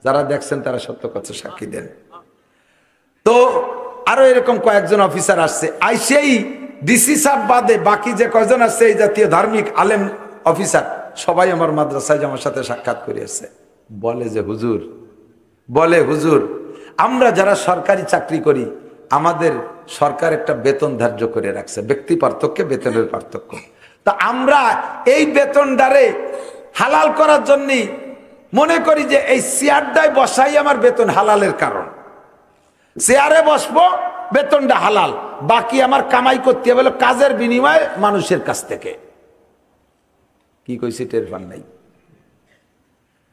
যারা দেখছেন তারা সত্য কথা সাক্ষী দেন। তো আরো এরকম কয়েকজন অফিসার আসছে, আইসেই ডিসি সাহেব বাদে বাকি যে কয়জন আসছে এই জাতীয় ধার্মিক আলেম অফিসার সবাই আমার মাদ্রাসায় আমার সাথে সাক্ষাৎ করিয়েছে। বলে হুজুর আমরা যারা সরকারি চাকরি করি আমাদের সরকার একটা বেতন ধার্য করে রাখছে, ব্যক্তি পার্থক্যে বেতনের পার্থক্য। তা আমরা এই বেতনটারে হালাল করার জন্য মনে করি যে এই চেয়ারটায় বসাই আমার বেতন হালালের কারণ। চেয়ারে বসবো, বেতনটা হালাল, বাকি আমার কামাই করতে হবে কাজের বিনিময়ে মানুষের কাছ থেকে। কি কইছি টের পান নাই?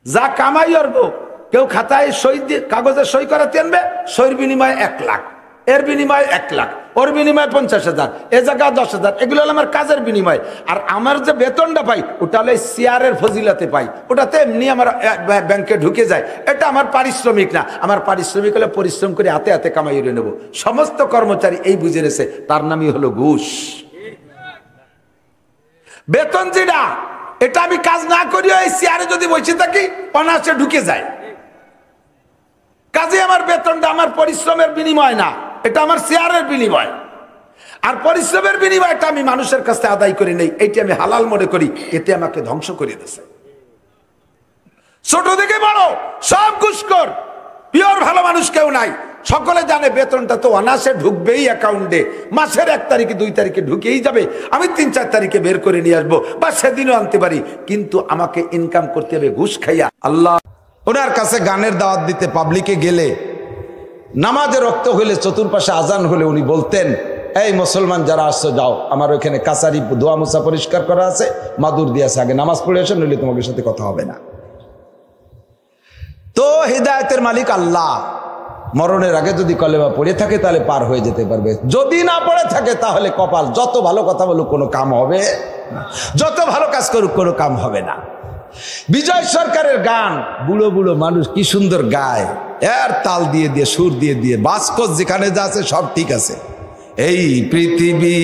যা কামাই করবো, কেউ খাতায় সই দিয়ে কাগজে সই করাতে আনবে, সইর বিনিময়ে 1 লাখ, এর বিনিময়ে 1 লাখ, ওর বিনিময়ে 50,000, এ জায়গা 10,000, এগুলো হলো আমার কাজের বিনিময়। আর আমার যে বেতনটা পাই ওটা হলো চেয়ারের ফজিলাতে পাই, ওটাতে এমনি আমার ব্যাংকে ঢুকে যায়, এটা আমার পারিশ্রমিক না। আমার পারিশ্রমিক হলে পরিশ্রম করে হাতে হাতে কামাই করে নেবো। সমস্ত কর্মচারী এই বুঝে নেছে, তার নামই হলো ঘুষ। বেতন যেটা, এটা আমি কাজ না করিও এই চেয়ারে যদি বসে থাকি অনায়াসে ঢুকে যায়। কাজে আমার বেতনটা আমার পরিশ্রমের বিনিময় না, এটা আমার চেয়ারের বিনিময়। আর পরিশ্রমের বিনিময়টা আমি মানুষের কাছে আদায় করে নেই, এইটা আমি হালাল মনে করি, এতে আমাকে ধ্বংস করে দিয়েছে। ছোট থেকে বড় সব ঘুষখোর, পিওর ভালো মানুষ কেউ নাই। সকলে জানে বেতনটা তো অনায়াসে ঢুকবেই অ্যাকাউন্টে, মাসের 1 তারিখে 2 তারিখে ঢুকেই যাবে। আমি 3-4 তারিখে বের করে নিয়ে আসবো বা সেদিনও আনতে পারি, কিন্তু আমাকে ইনকাম করতে হবে ঘুষ খাইয়া। আল্লাহ ওনার কাছে গানের দাওয়াত দিতে পাবলিকে গেলে নামাজে রক্ত হইলে চতুর্পাশে আজান হলে উনি বলতেন, এই মুসলমান যারা আসছো যাও, আমার ওইখানে কাছারি দোয়া মুসা পরিষ্কার করা আছে, মাদুর দিয়ে আছে, আগে নামাজ পড়ে আসেন, নইলে তোমাদের সাথে কথা হবে না। তো হিদায়াতের মালিক আল্লাহ, মরণের আগে যদি কলেমা পড়ে থাকে তাহলে পার হয়ে যেতে পারবে, যদি না পড়ে থাকে তাহলে কপাল। যত ভালো কথা বলুক কোনো কাম হবে না, যত ভালো কাজ করুক কোনো কাম হবে না। বিজয় সরকারের গান বুড়ো বুড়ো মানুষ কি সুন্দর গায়, এর তাল দিয়ে দিয়ে সুর দিয়ে দিয়ে বাসকস যেখানে যা আছে সব ঠিক আছে। এই পৃথিবী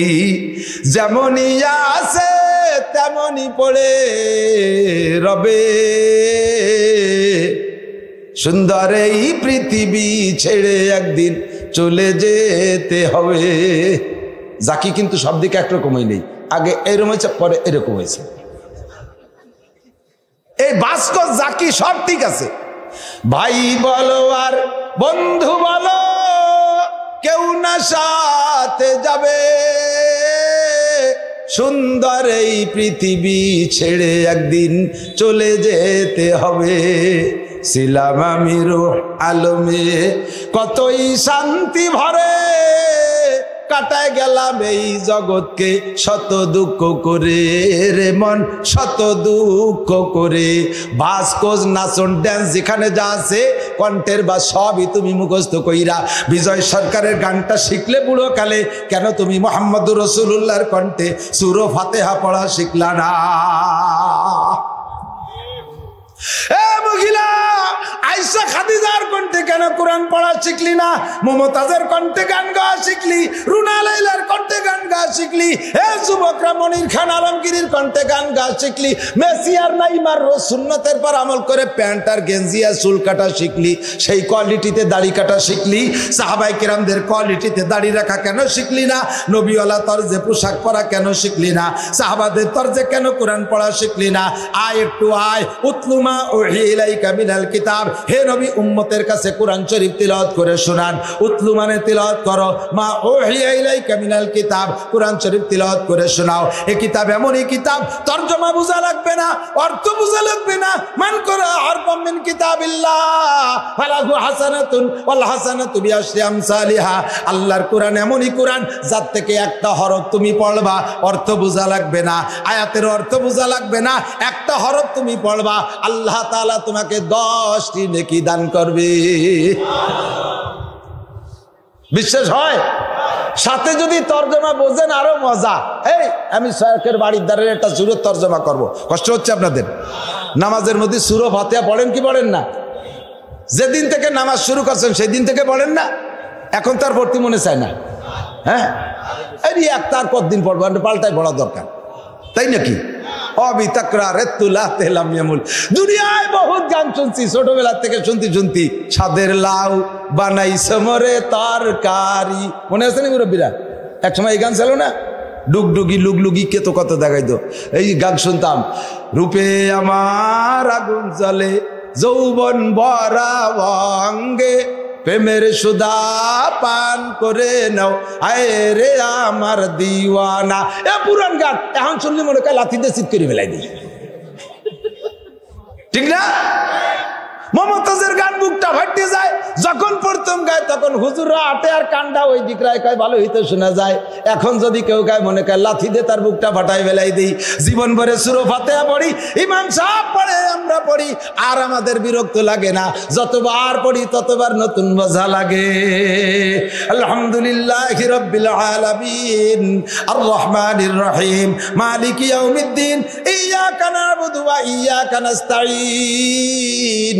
যেমনই আছে তেমনই পড়ে রবে, সুন্দর এই পৃথিবী ছেড়ে একদিন চলে যেতে হবে। জাকি কিন্তু সব দিকে একরকমই নেই, আগে এরকম হয়েছে পরে এরকম হয়েছে। এই বাসকস জাকি সব ঠিক আছে। ভাই বলো আর বন্ধু বলো, কেউ না সাথে যাবে, সুন্দর এই পৃথিবী ছেড়ে একদিন চলে যেতে হবে। ছিলাম আমি রূহ আলমে কতই শান্তি ভরে, কাটায় গেলাম এই জগৎকে শত দুঃখ করে রে মন, শত দুঃখ করে। বাসকোজ নাচন ড্যান্স যেখানে যা আছে কণ্ঠের বা সবই তুমি মুখস্থ কইরা বিজয় সরকারের গানটা শিখলে বুড়ো কালে, কেন তুমি মুহাম্মদুর রাসূলুল্লাহর কণ্ঠে সূরা ফাতিহা পড়া শিখলা না? মহিলা আয়েশা খাদিজার কণ্ঠে কেন কোরআন পড়া শিখলি না? মমতাজের কণ্ঠে গান গাওয়া শিখলি, রুনা লাইলার কণ্ঠে গান গাওয়া শিখলি, যুবকরা মনির খান আলমগীরের কণ্ঠে গান গাওয়া শিখলি, মেসি আর নাইমার রোজ সুন্নতের পর আমল করে প্যান্ট আর গেঞ্জি আর চুল কাটা শিখলি, সেই কোয়ালিটিতে দাড়ি কাটা শিখলি। সাহাবায়ে কেরামদের কোয়ালিটিতে দাড়ি রাখা কেন শিখলি না? নবীওয়ালা তরজে পোশাক পরা কেন শিখলি না? সাহাবাদের তরজে কেন কোরআন পড়া শিখলি না? আয় একটু আয়, উতলুমা উহিয়া ইলাইকা মিনাল কিতাব, হে নবী উম্মতের কাছে কোরআন শরীফ তিলাওয়াত করে শোনান। উতলু মানে তিলাওয়াত করো, মা উহিয়া ইলাইকা মিনাল কিতাব, কোরআন শরীফ তিলাওয়াত করে শোনাও। এই কিতাব এমনই কিতাব, তরজমা বোঝা লাগবে না, অর্থ বোঝা লাগবে না। মান করা হারফাম মিন কিতাবিল্লাহ ফালাহু হাসানাতুন ওয়াল হাসানাতু বিআশরি আমসালিহা। আল্লাহর কোরআন এমনই কোরআন যার থেকে একটা হরফ তুমি পড়বা, অর্থ বোঝা লাগবে না, আয়াতের অর্থ বোঝা লাগবে না, একটা হরফ তুমি পড়বা, আল্লাহ তাআলা তোমাকে 10টি নেকি দান করবে। বিশ্বাস হয়? সাথে যদি তরজমা বোঝেন আরো মজা। এই আমি সরকারের বাড়ির দ্বারের একটা সূরা তরজমা করব, কষ্ট হচ্ছে আপনাদের? নামাজের মধ্যে সূরা ফাতিহা পড়েন কি পড়েন না? যেদিন থেকে নামাজ শুরু করছেন সেদিন থেকে পড়েন না? এখন তার ভর্তি মনে চায় না? হ্যাঁ, এই একটা আর কতদিন পড়বো, পাল্টায় পড়া দরকার, তাই নাকি? অবি তাকরারে তুলাতে লাম ইয়ামুল। দুনিয়ায় বহুত গান শুনছি, ছোটবেলা থেকে শুনতে শুনতে। সাদের লাউ বানাইছে মোরে তরকারি, মনে আছে না মুরব্বীরা? এক সময় এই গান ছিল না, ডুগডুগি লুগলুগি কে তো কত দেখাইতো, এই গান শুনতাম। রূপে আমার আগুন জ্বলে যৌবন ভরা অঙ্গে, প্রেমের সুধা পান করে নাও আয় রে আমার দিওয়ানা। এ পুরান গান এখন শুনলি মনে হয় লাথিতে চিৎ করে ফেলাই দিই, ঠিক না? মমতাজের গান বুকটা ফাটতে যায়, যখন প্রথম গায় তখন হুজুররা আটে আর কান্ডা ওই দিকরায় কয় ভালো হইতে শোনা যায়। এখন যদি কেউ গায় মনে কয় লাথি দিয়ে তার বুকটা ফাটাই ফেলাই দিই। জীবন ভরে সূরা ফাতিহা পড়ি, ইমাম সাহেব পড়ে, আমরা পড়ি, আর আমাদের বিরক্ত লাগে না। যতবার পড়ি ততবার নতুন মজা লাগে। আলহামদুলিল্লাহি রাব্বিল আলামিন আর রহমানির রহিম মালিকি ইয়াউমিদ্দিন ইয়্যাকা না'বুদু ওয়া ইয়্যাকা নাস্তাঈন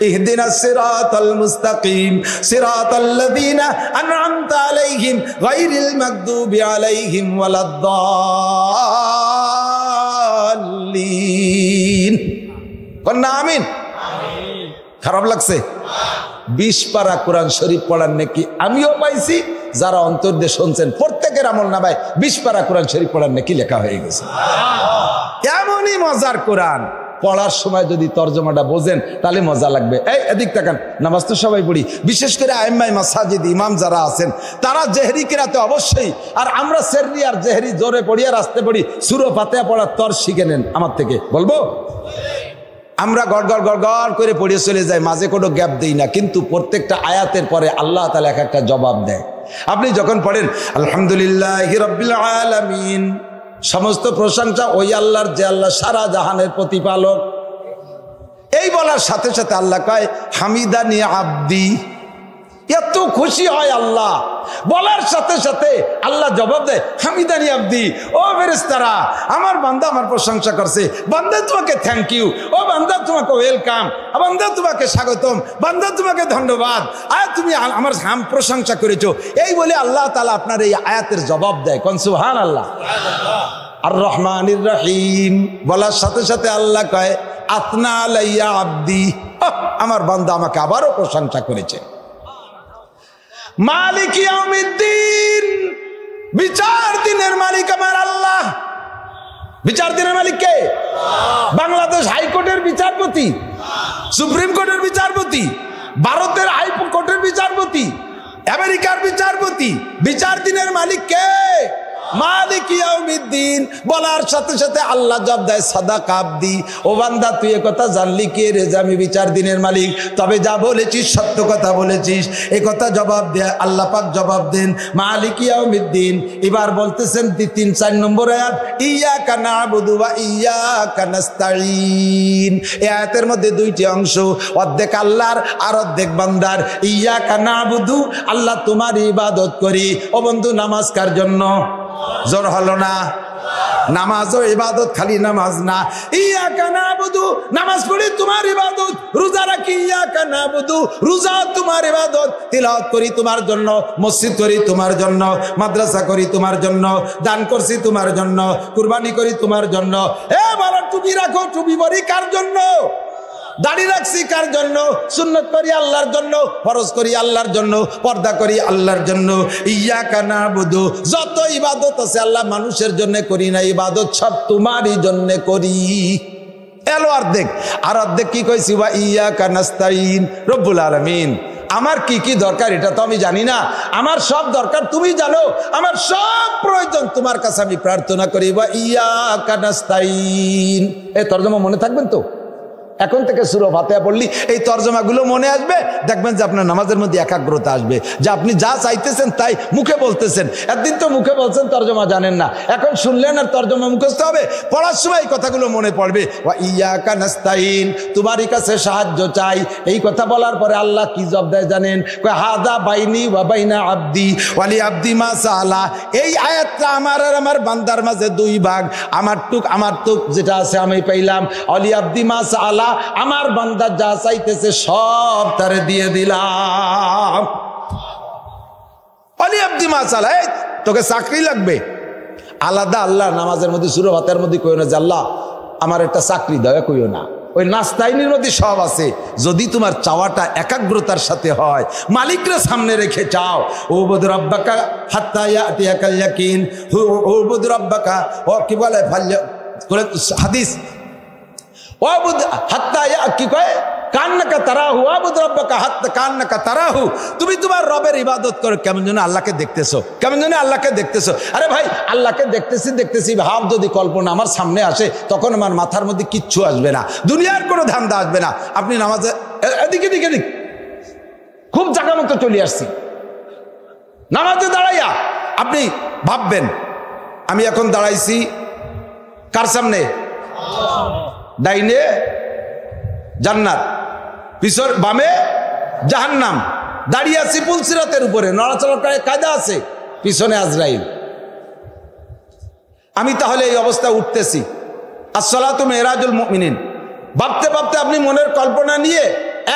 ইহদিনাস সিরাতাল মুস্তাকিম সিরাতাল্লাযীনা আন'আমতা আলাইহিম গায়রিল মাগদুবি আলাইহিম ওয়ালাদ-দাল্লিন। কন্যা আমিন। খারাপ লাগছে? 20 পারা কোরআন শরীফ পড়ার নাকি আমিও পাইছি, যারা অন্তর দিয়ে শুনছেন প্রত্যেকের আমলনামায় 20 পারা কোরআন শরীফ পড়ার নাকি লেখা হয়ে গেছে। এমনই মজার কোরআন, পড়ার সময় যদি তর্জমাটা বোঝেন তাহলে মজা লাগবে। এই এদিক তাকান, নামাজ তো সবাই পড়ি, বিশেষ করে আইম্মায়ে মাসাজিদ ইমাম যারা আছেন তারা জেহরি কিরাতে অবশ্যই, আর আমরা সেররি আর জেহরি জোরে পড়ি আর আস্তে পড়ি। সূরা ফাতিহা পড়ার তর শিখে নেন আমার থেকে, বলবো? আমরা গড়গড় গড়গড় করে পড়িয়ে চলে যাই, মাঝে কোনো গ্যাপ দেই না, কিন্তু প্রত্যেকটা আয়াতের পরে আল্লাহ তাআলা এক একটা জবাব দেয়। আপনি যখন পড়েন আলহামদুলিল্লাহি রাব্বিল আলামিন, সমস্ত প্রশংসা ওই আল্লাহর যে আল্লাহ সারা জাহানের প্রতিপালক। এই বলার সাথে সাথে আল্লাহ কয় হামিদানি আব্দি, এত খুশি হয় আল্লাহ। বলার সাথে সাথে আল্লাহ জবাব দেয় হামিদানি আব্দি। ও ফেরেশতারা, আমার বান্দা আমার প্রশংসা করছে, বান্দা তোমাকে থ্যাংক ইউ, ও বান্দা তোমাকে ওয়েলকাম, বান্দা তোমাকে স্বাগতম, বান্দা তোমাকে ধন্যবাদ, আর তুমি আমার প্রশংসা করেছো। এই বলে আল্লাহ তাআলা আপনার এই আয়াতের জবাব দেয়। কোন সুবহানাল্লাহ। আর রহমানির রহিম বলার সাথে সাথে আল্লাহ কয় আতনা আলাইয়া আব্দি, আমার বান্দা আমাকে আবারও প্রশংসা করেছে। মালিক ইয়াউমিদ্দিন, বিচার দিনের মালিক আমার আল্লাহ। বিচার দিনের মালিক কে? বাংলাদেশ হাইকোর্টের বিচারপতি, সুপ্রিম কোর্টের বিচারপতি, ভারতের হাইকোর্টের বিচারপতি, আমেরিকার বিচারপতি। বিচার দিনের মালিক কে? মালিক ইয়াউমিদ্দিন। বলার সাথে সাথে আল্লাহ জবাব দেয় সাদাকা আব্দি, ও বান্দা তুই এ কথা জানলি কে রে যে আমি বিচার দিনের মালিক? তবে যা বলেছিস সত্য কথা বলেছিস, এ কথা জবাব দেয় আল্লাহ পাক জবাব দেন মালিক ইয়াউমিদ্দিন। এবার বলতেছেন 3-4 নম্বর আয়াত, ইয়্যাকা না'বুদু ওয়া ইয়্যাকা নাস্তাঈন। এই আয়াতের মধ্যে 2টি অংশ, অর্ধেক আল্লাহর আর অর্ধেক বান্দার। ইয়্যাকা না'বুদু, আল্লাহ তোমার ইবাদত করি। ও বন্ধু, নামাজ কার জন্য? জোর হলো না? নামাজও ইবাদত, খালি নামাজ না। ইয়্যাকা না'বুদু, নামাজ পড়ি তোমার ইবাদত। রোজা রাখি, ইয়্যাকা না'বুদু, রোজা তোমার ইবাদত। তিলাওয়াত করি তোমার জন্য, মসজিদ করি তোমার জন্য, মাদ্রাসা করি তোমার জন্য, দান করছি তোমার জন্য, কুরবানি করি তোমার জন্য। এ বলো, টুপি রাখো, টুপি পরি কার জন্য? দাড়ি রাখছি কার জন্য? সুন্নত করি আল্লাহর জন্য, ফরজ করি আল্লাহর জন্য, পর্দা করি আল্লাহর জন্য। ইয়্যাকা না'বুদু, যত ইবাদত আছে আল্লাহ মানুষের জন্য করি না, ইবাদত সব তোমারই জন্য করি। এলো অর্ধেক, আর অর্ধেক কি কইছি? ওয়া ইয়্যাকা নাস্তাঈন। রব্বুল আলামিন, আমার কি কি দরকার এটা তো আমি জানি না, আমার সব দরকার তুমি জানো, আমার সব প্রয়োজন তোমার কাছে আমি প্রার্থনা করি। ওয়া ইয়্যাকা নাস্তাঈন। এই তরজমা মনে থাকবেন তো? এখন থেকে সূরা ফাতিহা পড়লি এই তরজমাগুলো মনে আসবে, দেখবেন যে আপনার নামাজের মধ্যে একাগ্রতা আসবে, যে আপনি যা চাইতেছেন তাই মুখে বলতেছেন। একদিন তো মুখে বলছেন, তরজমা জানেন না, এখন শুনলেন আর তরজমা মুখস্থ হবে, পড়ার সময় এই কথাগুলো মনে পড়বে। ওয়া ইয়্যাকা নাস্তাঈন, তোমারই কাছে সাহায্য চাই। এই কথা বলার পরে আল্লাহ কি জবাব দেয় জানেন? কয় হাযা বাইনি ওয়া বাইনা আব্দি ওয়ালি আব্দি মা সাআলা। এই আয়াতটা আমার আর আমার বান্দার মাঝে 2 ভাগ। আমার টুক যেটা আছে আমি পাইলাম, ওয়ালি আব্দি মা সাআলা, আমার বান্দা যা চাইতেছে সব তারে দিয়ে দিলাম। ওয়ালি আব্দি মা সাআলা, তোকে চাকরি লাগবে, আলাদা আল্লাহ নামাজের মধ্যে সূরা ফাতিহার মধ্যে কই না যে আল্লাহ আমার একটা চাকরি দাও কইও না। ওই নাস্তাইনের মধ্যে সব আছে। যদি তোমার চাওয়াটা একাগ্রতার সাথে হয়, মালিকরা সামনে রেখে চাও, উবুদ রাব্বাকা হাত্তা ইয়াতিয়াকাল ইয়াকিন, উবুদ রাব্বাকা ও কি বলে হাদিস, ওয়াবুদ হাত্তা কি কয় কান্নাকা তারাহু, ওয়াবুদ রাব্বাকা হাত্তা কান্নাকা তারাহু। তুমি তোমার রবের ইবাদত করো কেমন যেন আল্লাহকে দেখতেছো, কেমন যেন আল্লাহকে দেখতেছো। আরে ভাই, আল্লাহকে দেখতেছি ভাব যদি কল্পনা আমার সামনে আসে, তখন আমার মাথার মধ্যে কিচ্ছু আসবে না, দুনিয়ার কোনো ধান্দা আসবে না। আপনি নামাজে এদিকে দিকে খুব জায়গা মতো চলে আসছি, নামাজে দাঁড়াইয়া আপনি ভাববেন আমি এখন দাঁড়াইছি কার সামনে? ডাইনে জান্নাত, পিছর বামে জাহান্নাম, দাঁড়িয়ে আছি পুলসিরাতের উপরে, নড়াচড়া কায়দা আছে, পিছনে আজরাইল। আমি তাহলে এই অবস্থা উঠতেছি। আসসালাতু মেরাজুল মুমিনিন ভাবতে ভাবতে আপনি মনের কল্পনা নিয়ে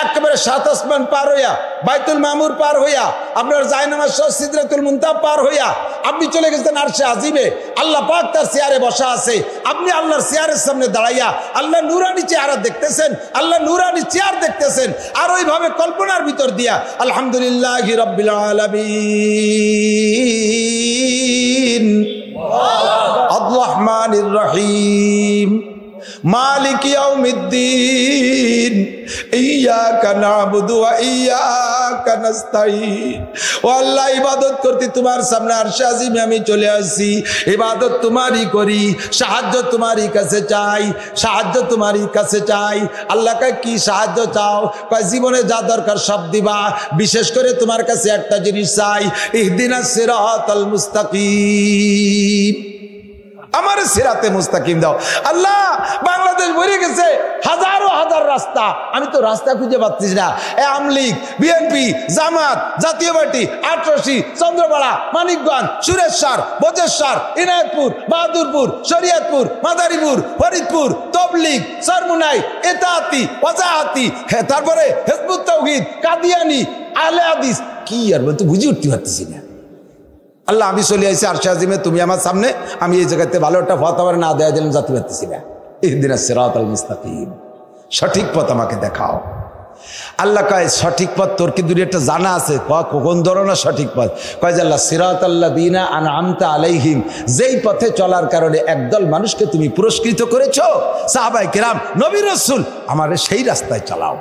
একেবারে 7 আসমান পার হইয়া, বাইতুল মামুর পার হইয়া, আপনার জায়নামাজ সহ সিদরাতুল মুনতাহা পার হইয়া আপনি চলে গেছেন আরশে আজিমে। আল্লাহ পাক তার চেয়ারে বসা আছে, আপনি আল্লাহর চেয়ারের সামনে দাঁড়াইয়া আল্লাহ নূরানি চেহারা দেখতেছেন, আল্লাহ নূরানি চেয়ার দেখতেছেন। আর ওইভাবে কল্পনার ভিতর দিয়া আলহামদুলিল্লাহি রাব্বিল আলামিন আর রহমানির রহিম মালিক ইয়াউমিদ্দিন ইয়্যাকা না'বুদু ওয়া ইয়্যাকা নাস্তাঈন। ও আল্লাহ, ইবাদত করতে তোমার সামনে আরশে আজিমে আমি চলে আসি, ইবাদত তোমারই করি, সাহায্য তোমারই কাছে চাই, সাহায্য তোমারই কাছে চাই। আল্লাহকে কি সাহায্য চাও? কয় জীবনে যা দরকার সব দিবা, বিশেষ করে তোমার কাছে একটা জিনিস চাই, ইহদিনাস সিরাতাল মুস্তাকিম, আমার সিরাতে মুস্তাকিম দাও। আল্লাহ, বাংলাদেশ ভরে গেছে হাজারো হাজার রাস্তা, আমি তো রাস্তা খুঁজে পাচ্ছি না। আমলিগ, বিএনপি, জামাত, জাতীয় পার্টি, আটরশি, চন্দ্রপাড়া, মানিকগঞ্জ, সুরেশ্বর, বজেশ্বর, ইনায়তপুর, বাহাদুরপুর, শরিয়তপুর, মাদারীপুর, ফরিদপুর, তবলিগ, সরমুনাই, এতাআতি, ওয়াজাহাতি, তারপরে হিজবুত তাওহীদ, কাদিয়ানি, আহলে হাদিস, কি আর বলতে বুঝে উঠতে পারতেছি না। আল্লাহ, আমি চলে আসছি আরশে আজিমে, তুমি আমার সামনে, আমি এই জায়গাতে ভালো একটা পথ আমার না দেওয়া দিলাম, যাতে পারতেছি না। ইহদিনাস সিরাতাল মুস্তাকিম, সঠিক পথ আমাকে দেখাও। আল্লাহ কয় সঠিক পথ তোর কি দূরে একটা জানা আছে? কোন ধরনের সঠিক পথ? কয় যে আল্লাহ সিরাতাল্লাযীনা আনআমতা আলাইহিম, যেই পথে চলার কারণে একদল মানুষকে তুমি পুরস্কৃত করেছো, সাহাবায়ে কেরাম, নবী রাসূল, আমারে সেই রাস্তায় চালাও।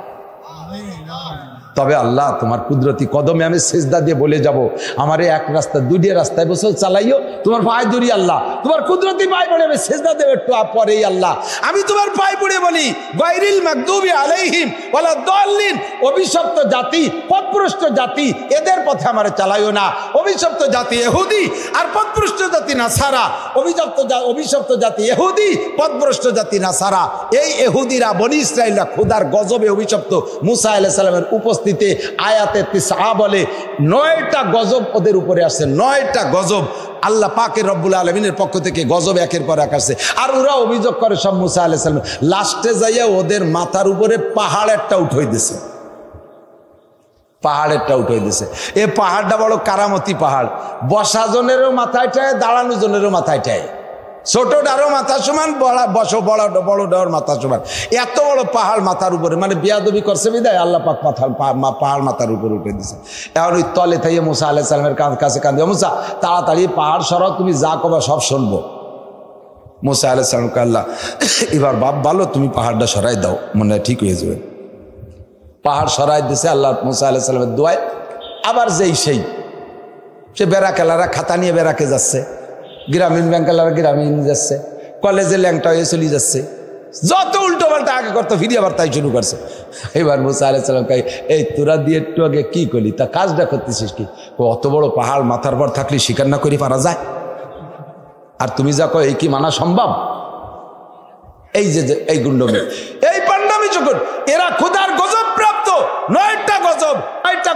তবে আল্লাহ, তোমার কুদরতি কদমে আমি সিজদা দিয়ে বলে যাব, আমারে এক রাস্তা দুইটা রাস্তায় বসে চালাইও, তোমার পায়ে ধরি আল্লাহ, তোমার কুদরতি পায়ে পড়ে আমি সিজদা দেব একটু পরেই আল্লাহ, আমি তোমার পায়ে পড়ে বলি গায়রিল মাগদুবি আলাইহিম ওয়ালা দাল্লিন, অভিশপ্ত জাতি, পথভ্রষ্ট জাতি, এদের পথে আমারে চালাইও না। অভিশপ্ত জাতি ইহুদি আর পথভ্রষ্ট জাতি নাসারা, অভিশপ্ত জাতি ইহুদি, পথভ্রষ্ট জাতি নাসারা। এই ইহুদিরা, বনি ইসরাইলরা খোদার গজবে অভিশপ্ত। মুসা আলাইহিস সালামের উপস্থিতিতে আয়াতে 9 বলে 9টা গজব ওদের উপরে আসছে, 9টা গজব আল্লাহ পাকের রব্বুল আলামিনের পক্ষ থেকে গজব একের পর এক আসছে। আর ওরা অভিযোগ করে সব মুসা আলাইহিস সালাম, লাস্টে যাইয়া ওদের মাথার উপরে পাহাড়েরটা উঠাই দিছে, পাহাড়েরটা উঠাই দিছে। এই পাহাড়টা বড় কারামতি পাহাড়, বসা জনেরও মাথায় টায়, দাঁড়ানো জনেরও মাথায় টায়, ছোটটারও মাথা সমান, বড়টার মাথা সমান। এত বড় পাহাড় মাথার উপরে, মানে বিয়াদবি করছে বিদায় আল্লাহ পাক পাহাড় মাথার উপরে উঠে দিছে। এখন ওই তলে থেকে মুসা আলাইহিস সালামের কাছে কাঁদে, মুসা তাড়াতাড়ি পাহাড় সরাও, তুমি যা কবা সব শুনবো। মুসা আলাইহিস সালামকে আল্লাহ, এবার বাপ ভালো, তুমি পাহাড়টা সরাই দাও, মনে হয় ঠিক হয়ে যাবে। পাহাড় সরাই দিছে আল্লাহ মুসা আলাইহিস সালামের দোয়ায়। আবার যেই সেই সে বেড়াকেলারা খাতা নিয়ে বেড়াকে যাচ্ছে, গ্রামীণ ব্যাংকালারা গ্রামীণ যাচ্ছে, কলেজে ল্যাংটা হয়ে চলে যাচ্ছে, যত উল্টো পাল্টা আগে করতো ফিরে আবার তাই শুরু করছে। এবার মুসা আলাইহিস সালাম কয়, এই তোরা দিয়ে একটু আগে কি করলি, তা কাজটা করতেছিস কি? অত বড় পাহাড় মাথার পর থাকলে স্বীকার না করি পারা যায়? আর তুমি যা কয় এই কি মানা সম্ভব? এই যে এই গুন্ডমি, এই পান্ডামি যখন এরা খোদার গজব প্রাপ্ত, 9টা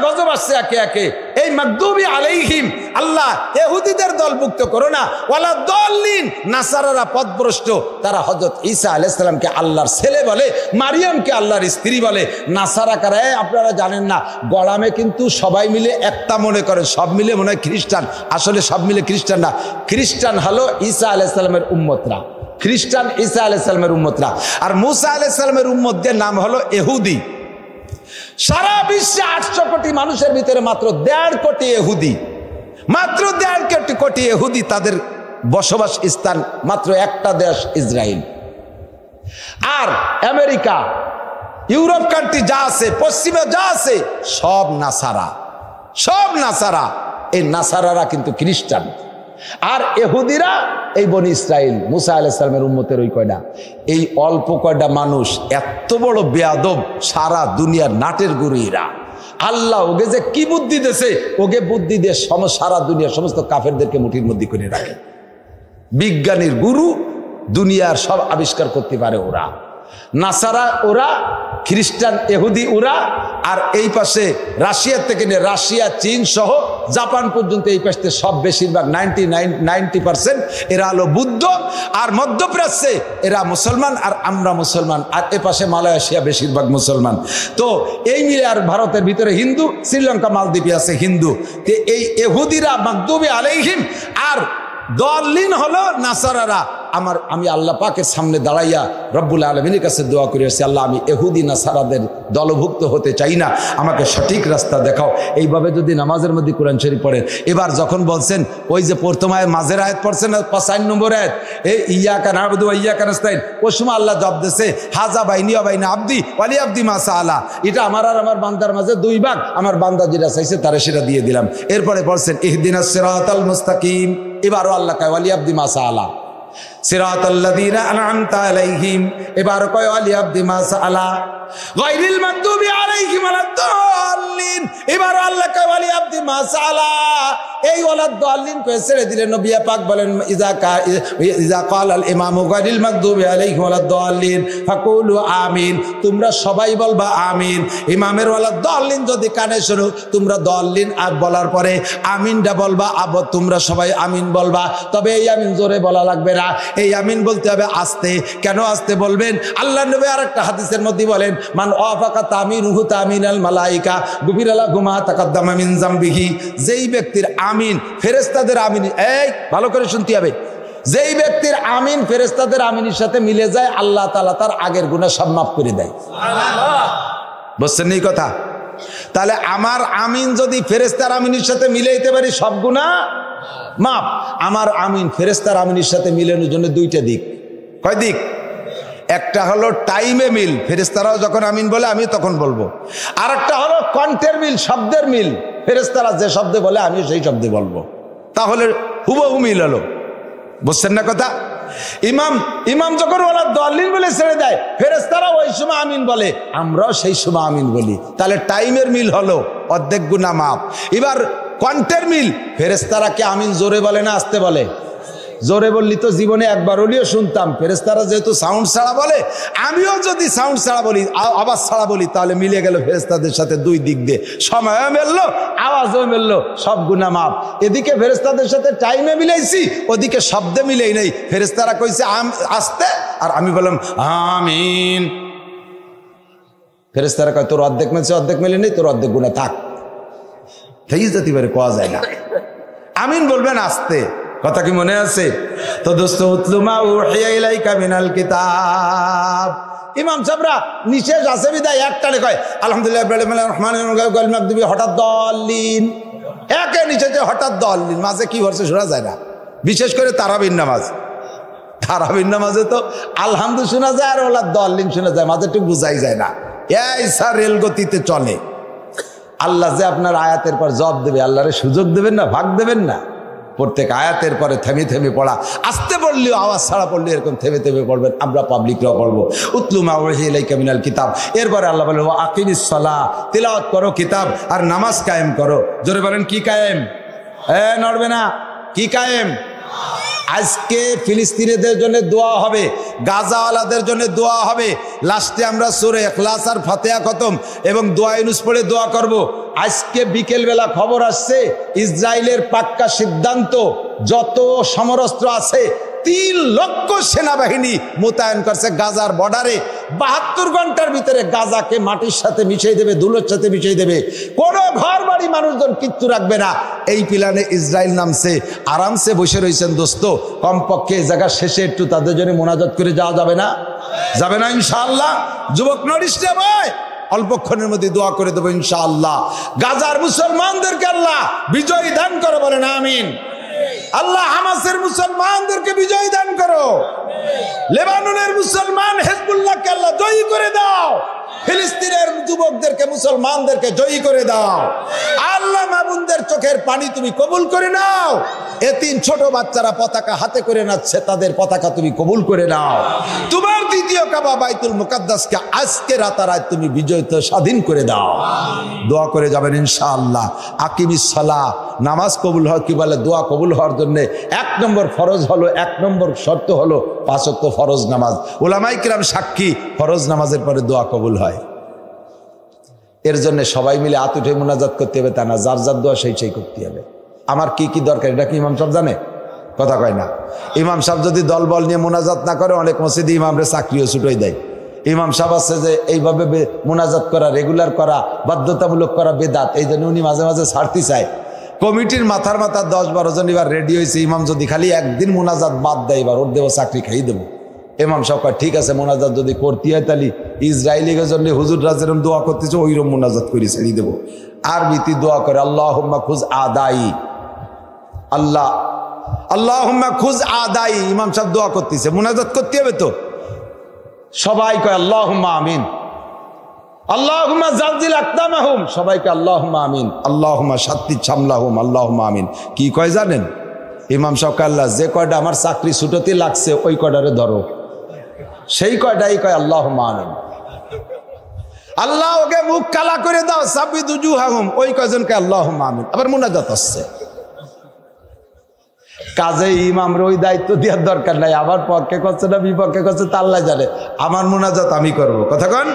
গজব আসছে একে একে। এই মাগদুবি আলাইহিম, আল্লাহ ইহুদিদের দলভুক্ত করো না, ওয়ালা দাল্লিন, নাসারারা পথভ্রষ্ট, তারা হযরত ঈসা আলাইহিস সালামকে আল্লাহর ছেলে বলে, মারিয়ামকে আল্লাহর স্ত্রী বলে। নাসারা কারা? আপনারা জানেন না, গড়ামে কিন্তু সবাই মিলে একটা মনে করে, সব মিলে মনে হয় খ্রিস্টান, আসলে সব মিলে খ্রিস্টান না। খ্রিস্টান হলো ঈসা আলাইহিস সালামের উম্মতরা, খ্রিস্টান ঈসা আলাইহিস সালামের উম্মতরা। আর মুসা আলাইহিস সালামের উম্মতদের নাম হলো ইহুদি। সারা বিশ্বে 800 কোটি মানুষের ভিতরে মাত্র 1.5 কোটি ইহুদি, মাত্র 1.5 কোটি ইহুদি, তাদের বসবাস স্থান মাত্র একটা দেশ ইসরায়েল। আর আমেরিকা, ইউরোপ কান্ট্রি যা আছে, পশ্চিমে যা আছে, সব নাসারা, সব নাসারা। এই নাসারারা কিন্তু খ্রিস্টান, আর ইহুদিরা এই বনি ইসরাইল, মুসা আলাইহিস সালামের উম্মতের ওই কয়টা। এই অল্প কয়টা মানুষ এত বড় বেয়াদব, সারা দুনিয়ার নাটের গুরুরা। আল্লাহ ওকে যে কি বুদ্ধি দিয়েছে, ওকে বুদ্ধি দিয়ে সারা দুনিয়ার সমস্ত কাফেরদেরকে মুঠির মধ্যে করে রাখে। বিজ্ঞানীর গুরু, দুনিয়ার সব আবিষ্কার করতে পারে ওরা। নাসারা ওরা, খ্রিস্টান ইহুদি ওরা, আর এই পাশে রাশিয়া থেকে নিয়ে রাশিয়া, চীন সহ জাপান পর্যন্ত এই পাশে সব বেশিরভাগ 90% এরা হলো বুদ্ধ। আর মধ্যপ্রাচ্যে এরা মুসলমান, আর আমরা মুসলমান। আর এ পাশে মালয়েশিয়া বেশিরভাগ মুসলমান। তো এই মিলে আর ভারতের ভিতরে হিন্দু, শ্রীলঙ্কা মালদ্বীপে আছে হিন্দু। তো এই ইহুদিরা মাগদুবি আলাইহিম আর দলিন হলো নাসারারা। আমি আল্লাহ পাকের সামনে দাঁড়াইয়া রব্বুল আলামিনের কাছে দোয়া করে আসছি, আল্লাহ আমি ইহুদি নাসারাদের দলভুক্ত হতে চাই না, আমাকে সঠিক রাস্তা দেখাও। এইভাবে যদি নামাজের মধ্যে কোরআন শরীফ পড়েন, এবার যখন বলছেন ওই যে প্রথম আয়াত মাঝের আয়াত পড়ছেন 5 নম্বর আয়াত, এই ইয়াকা নাবুদু ওয়া ইয়াকা নাস্তাইন, ওই সময় আল্লাহ জবাব দিয়েছে হাজা বাইনি ওয়া বাইনা আবদি ওয়ালি আবদি মা সাআলা। এটা আমার আর আমার বান্দার মাঝে 2 ভাগ, আমার বান্দা যেটা চাইছে তারে সেটা দিয়ে দিলাম। এরপরে পড়ছেন ইহদিনাস সিরাতাল মুস্তাকিম, এবারও আল্লাহ কয় ওয়ালি আবদি মা সাআলা, সিরাতাল্লাযীনা আন'আমতা আলাইহিম, এবারও কয় ওয়ালি আবদি মা সাআলা, গায়রিল মাগদুবি আলাইহিম ওয়ালাদ-দাল্লিন, এবারও আল্লাহ কয় ওয়ালি আবদি মা সাআলা। এই ওয়ালাদ-দাল্লিন কয়ে ছেড়ে দিলেন। নবী পাক বলেন ইযা ক্বালাল ইমামু গায়রিল মাগদুবি আলাইহিম ওয়ালাদ-দাল্লিন ফাকুলু আমিন, তোমরা সবাই বলবা আমিন। ইমামের ওয়ালাদ-দাল্লিন যদি কানে শোনো, তোমরা দাল্লিন বলার পরে আমিনটা বলবা, তোমরা সবাই আমিন বলবা। তবে এই আমিন জোরে বলা লাগবে না, এই আমিন বলতে হবে আস্তে। কেন আস্তে বলবেন? আল্লাহ নবী আরেকটা হাদিসের মধ্যে বলেন মান ওয়াফাকা তামিনুহু তামিনাল মালাইকা গুফিরা লাহু মা তাকাদ্দামা মিন যামবিহি, যেই ব্যক্তির আমিন ফেরেশতাদের আমিন, এই ভালো করে শুনতে হবে, যেই ব্যক্তির আমিন ফেরেশতাদের আমিনের সাথে মিলে যায়, আল্লাহ তাআলা তার আগের গুনাহ সব মাফ করে দেয়। সুবহানাল্লাহ, বুঝছেন এই কথা? তাহলে আমার আমিন যদি ফেরেশতার আমিনের সাথে মিলাইতে পারি, সব গুনাহ মাফ। আমার আমিন ফেরেশতার আমিনের সাথে মিলানোর জন্য 2টা দিক। কয় দিক? একটা হলো টাইমে মিল, ফেরেশতারাও যখন আমিন বলে আমি তখন বলবো। আর একটা হলো কণ্ঠের মিল, শব্দের মিল, ফেরেশতারা যে শব্দে বলে আমি সেই শব্দে বলবো, তাহলে হুবহু মিল হলো। বুঝছেন না কথা? ইমাম যখন ওয়ালাদ-দাল্লিন বলে ছেড়ে দেয়, ফেরেশতারা ওই সময় আমিন বলে, আমরাও সেই সময় আমিন বলি, তাহলে টাইমের মিল হলো, অর্ধেক গুনাহ মাফ। এবার কণ্ঠের মিল, ফেরেশতারা কি আমিন জোরে বলে না আস্তে বলে? জোরে বললি তো জীবনে একবার হলেও শুনতাম। ফেরেশতারা যেহেতু সাউন্ড ছাড়া বলে, আমিও যদি সাউন্ড ছাড়া বলি, আওয়াজ ছাড়া বলি, তাহলে মিলে গেল ফেরেশতাদের সাথে 2 দিক দিয়ে, সময়ও মিললো, আওয়াজও মিললো, সব গুনাহ মাফ। এদিকে ফেরেশতাদের সাথে টাইমে মিলাইছি, ওদিকে শব্দে মিলেই নেই। ফেরেশতারা কইছে আস্তে, আর আমি বললাম আমিন। ফেরেশতারা কয় তোর অর্ধেক মিলছে, অর্ধেক মিলে নেই, তোর অর্ধেক গুনাহ থাক। তাই যেতে পারে, কোয়া যায় না। আমিন বলবেন আস্তে, কথা কি মনে আছে? তো দোস্ত উতলুমা উহিয়া ইলাইকা মিনাল কিতাব, ইমাম সাহেবরা নিষেধ আছে বিদায় একটানে কয় আলহামদুলিল্লাহ রহমানির রহিম মাগদুবি হঠাৎ দাল্লিন, একে নিচে যে হঠাৎ দাল্লিন, মাঝে কি হচ্ছে শোনা যায় না। বিশেষ করে তারাবির নামাজ, তারাবির নামাজে তো আলহামদু শোনা যায় আর ওলা দাল্লিন শোনা যায়, মাঝে একটু বুঝাই যায় না। এই স্যার রেল গতিতে চলে। আল্লাহ যে আপনার আয়াতের পর জবাব দেবে, আল্লাহরে সুযোগ দেবেন না, ভাগ দেবেন না। প্রত্যেক আয়াতের পরে থেমে থেমে পড়া, আস্তে পড়লেও আওয়াজ ছাড়া পড়লে এরকম থেমে থেমে পড়বেন। আমরা পাবলিকরাও পড়বো উতলু মা উহিয়া ইলাইকা মিনাল কিতাব। এরপরে আল্লাহ বলে ওয়া আকিমিস সালাহ, তিলাওয়াত করো কিতাব, আর নামাজ কায়েম করো। জোরে বলেন কি কায়েম? নড়বে না, কি কায়েম? আজকে ফিলিস্তিনিদের জন্য দোয়া হবে, গাজাওয়ালাদের জন্য দোয়া হবে। লাস্টে আমরা সূরা ইখলাস আর ফাতিহা খতম এবং দোয়া ইউনুস পড়ে দোয়া করব। আজকে বিকেলবেলা খবর আসছে ইসরায়েলের পাক্কা সিদ্ধান্ত, যত সমরাস্ত্র আছে 3 লক্ষ সেনাবাহিনী মোতায়েন করছে গাজার বর্ডারে। 72 ঘন্টার ভিতরে গাজাকে মাটির সাথে মিশিয়ে দেবে, ধুলোর সাথে মিশিয়ে দেবে। কোনো ঘর বাড়ি মানুষজন কিচ্ছু রাখবে না, এই প্ল্যানে ইসরায়েল নামছে, আরামসে বসে রয়েছেন দোস্ত। কমপক্ষে এই জায়গা শেষে একটু তাদের জন্য মোনাজাত করে যাওয়া যাবে না? যাবে না ইনশাআল্লাহ? যুবক নরিষ্ঠে ভাই, অল্পক্ষণের মধ্যে দোয়া করে দেবো ইনশাআল্লাহ। গাজার মুসলমানদেরকে আল্লাহ বিজয় দান করো, বলেন আমিন। আল্লাহ হামাসের মুসলমানদেরকে বিজয় দান করো। লেবাননের মুসলমান হিজবুল্লাহকে আল্লাহ জয়ী করে দাও। ফিলিস্তিনের যুবকদেরকে মুসলমানদেরকে জয়ী করে দাও। আল্লাহ মামুনদের চোখের পানি তুমি কবুল করে নাও। এতিম ছোট বাচ্চারা পতাকা হাতে করে নাচছে, তাদের পতাকা তুমি কবুল করে নাও। তোমার দ্বিতীয় কাবা বাইতুল মুকাদ্দাসকে আজকে রাতারাত তুমি বিজয়িত স্বাধীন করে দাও। দোয়া করে যাবেন ইনশাআল্লাহ। আকিমিস সালাহ, নামাজ কবুল হয় কি বলে, দোয়া কবুল হওয়ার জন্য 1 নম্বর ফরজ হলো, 1 নম্বর শর্ত হলো 5 ওয়াক্ত ফরজ নামাজ। উলামায়ে কিরাম সাক্ষী, ফরজ নামাজের পরে দোয়া কবুল হয়। এর জন্য সবাই মিলে হাত উঠে মুনাজাত করতে হবে তা না, যার যার দোয়া সেই করতে হবে। আমার কি কি দরকার এটা কি ইমাম সাহেব জানে? কথা কয় না। ইমাম সাহেব যদি দল বল নিয়ে মুনাজাত না করে, অনেক মসজিদে ইমামরে চাকরিও ছুটোই দেয়। ইমাম সাহেব আছে যে এইভাবে মুনাজাত করা, রেগুলার করা, বাধ্যতামূলক করা বেদাত, এই জন্য উনি মাঝে মাঝে ছাড়তে চায়। কমিটির মাথার 10-12 জন এবার রেডি হয়েছে, ইমাম যদি খালি একদিন মুনাজাত বাদ দেয় এবার ওর দেবো চাকরি খাই দেবো। ইমাম সাহেব ঠিক আছে, মোনাজাত যদি করতে হয় তাহলে ইসরায়েলের জন্য হুজুররা যেরকম দোয়া করতেছে ওইরকম মোনাজাত করে ছেড়ে দেবো। আরবিতে দোয়া করে আল্লাহুম্মা খুজ আদাই, আল্লাহুম্মা খুজ আদাই। ইমাম সাহেব দোয়া করতেছে, মোনাজাত করতে হবে তো, সবাই কয় আল্লাহুম্মা আমিন। আল্লাহুম্মা জালজিল আকদামাহুম, সবাইকে আল্লাহুম্মা আমিন। আল্লাহুম্মা শাত্তিত শামলাহুম, আল্লাহুম্মা আমিন। কি কয় জানেন? ইমাম সাহেব আল্লাহ যে কয়টা আমার চাকরি ছুটোতে লাগছে ওই কয়টারে ধরো, সেই কয়টাই কয় আল্লাহুম্মা আমিন। আল্লাহ ওকে মুখ কালা করে দাও, সাবিদু জুহাহুম, ওই কয়জনকে আল্লাহুম্মা আমিন। আবার মুনাজাত আসছে। কাজে ইমামর ওই দায়িত্ব দেওয়ার দরকার নাই, আমার পক্ষে করছে না বিপক্ষে করছে তা আল্লাহ জানে। আমার মুনাজাত আমি করব, কথা কন।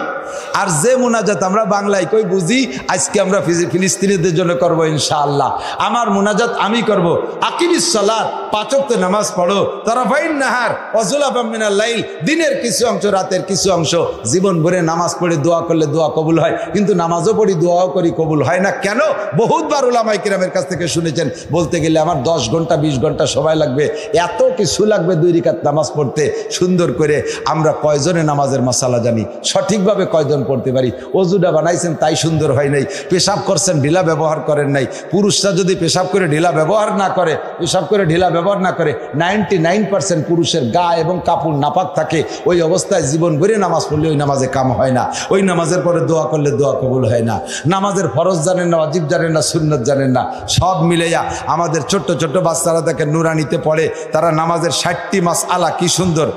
আর যে মুনাজাত আমরা বাংলায় কই বুঝি, আজকে আমরা ফিলিস্তিনিদের জন্য করব ইনশাআল্লাহ। আমার মুনাজাত আমি করব। আকিমিস সালাত, 5 ওয়াক্ত নামাজ পড়ো। তারাফাইন নাহার ওয়া যুলাফাম মিনাল লাইল, দিনের কিছু অংশ রাতের কিছু অংশ। জীবন ভরে নামাজ পড়ে দোয়া করলে দোয়া কবুল হয়, কিন্তু নামাজও পড়ি দোয়াও করি কবুল হয় না কেন? বহুতবার উলামায়ে কিরামের কাছ থেকে শুনেছেন, বলতে গেলে আমার 10 ঘন্টা 20 ঘন্টা সময় লাগবে, এত কিছু লাগবে 2 রাকাত নামাজ পড়তে। সুন্দর করে আমরা কয়জনে নামাজের মাসালা জানি, সঠিকভাবে কয়জন পড়তে পারি? অজুটা বানাইছেন তাই সুন্দর হয় নাই, পেশাব করছেন ঢিলা ব্যবহার করেন নাই। পুরুষরা যদি পেশাব করে ঢিলা ব্যবহার না করে, পেশাব করে ঢিলা ব্যবহার না করে, 99% পুরুষের গা এবং কাপড় নাপাক থাকে। ওই অবস্থায় জীবন ভরে নামাজ পড়লে ওই নামাজে কাম হয় না। ওই নামাজের পরে দোয়া করলে দোয়া কবুল হয় না। নামাজের ফরজ জানেন না, ওয়াজিব জানেন না, সুন্নত জানেন না, সব মিলাইয়া আমাদের ছোট্ট ছোট্ট বাচ্চারা দেখেন নুরানিতে পড়ে, তারা নামাজের 60টি মাসআলা কি সুন্দর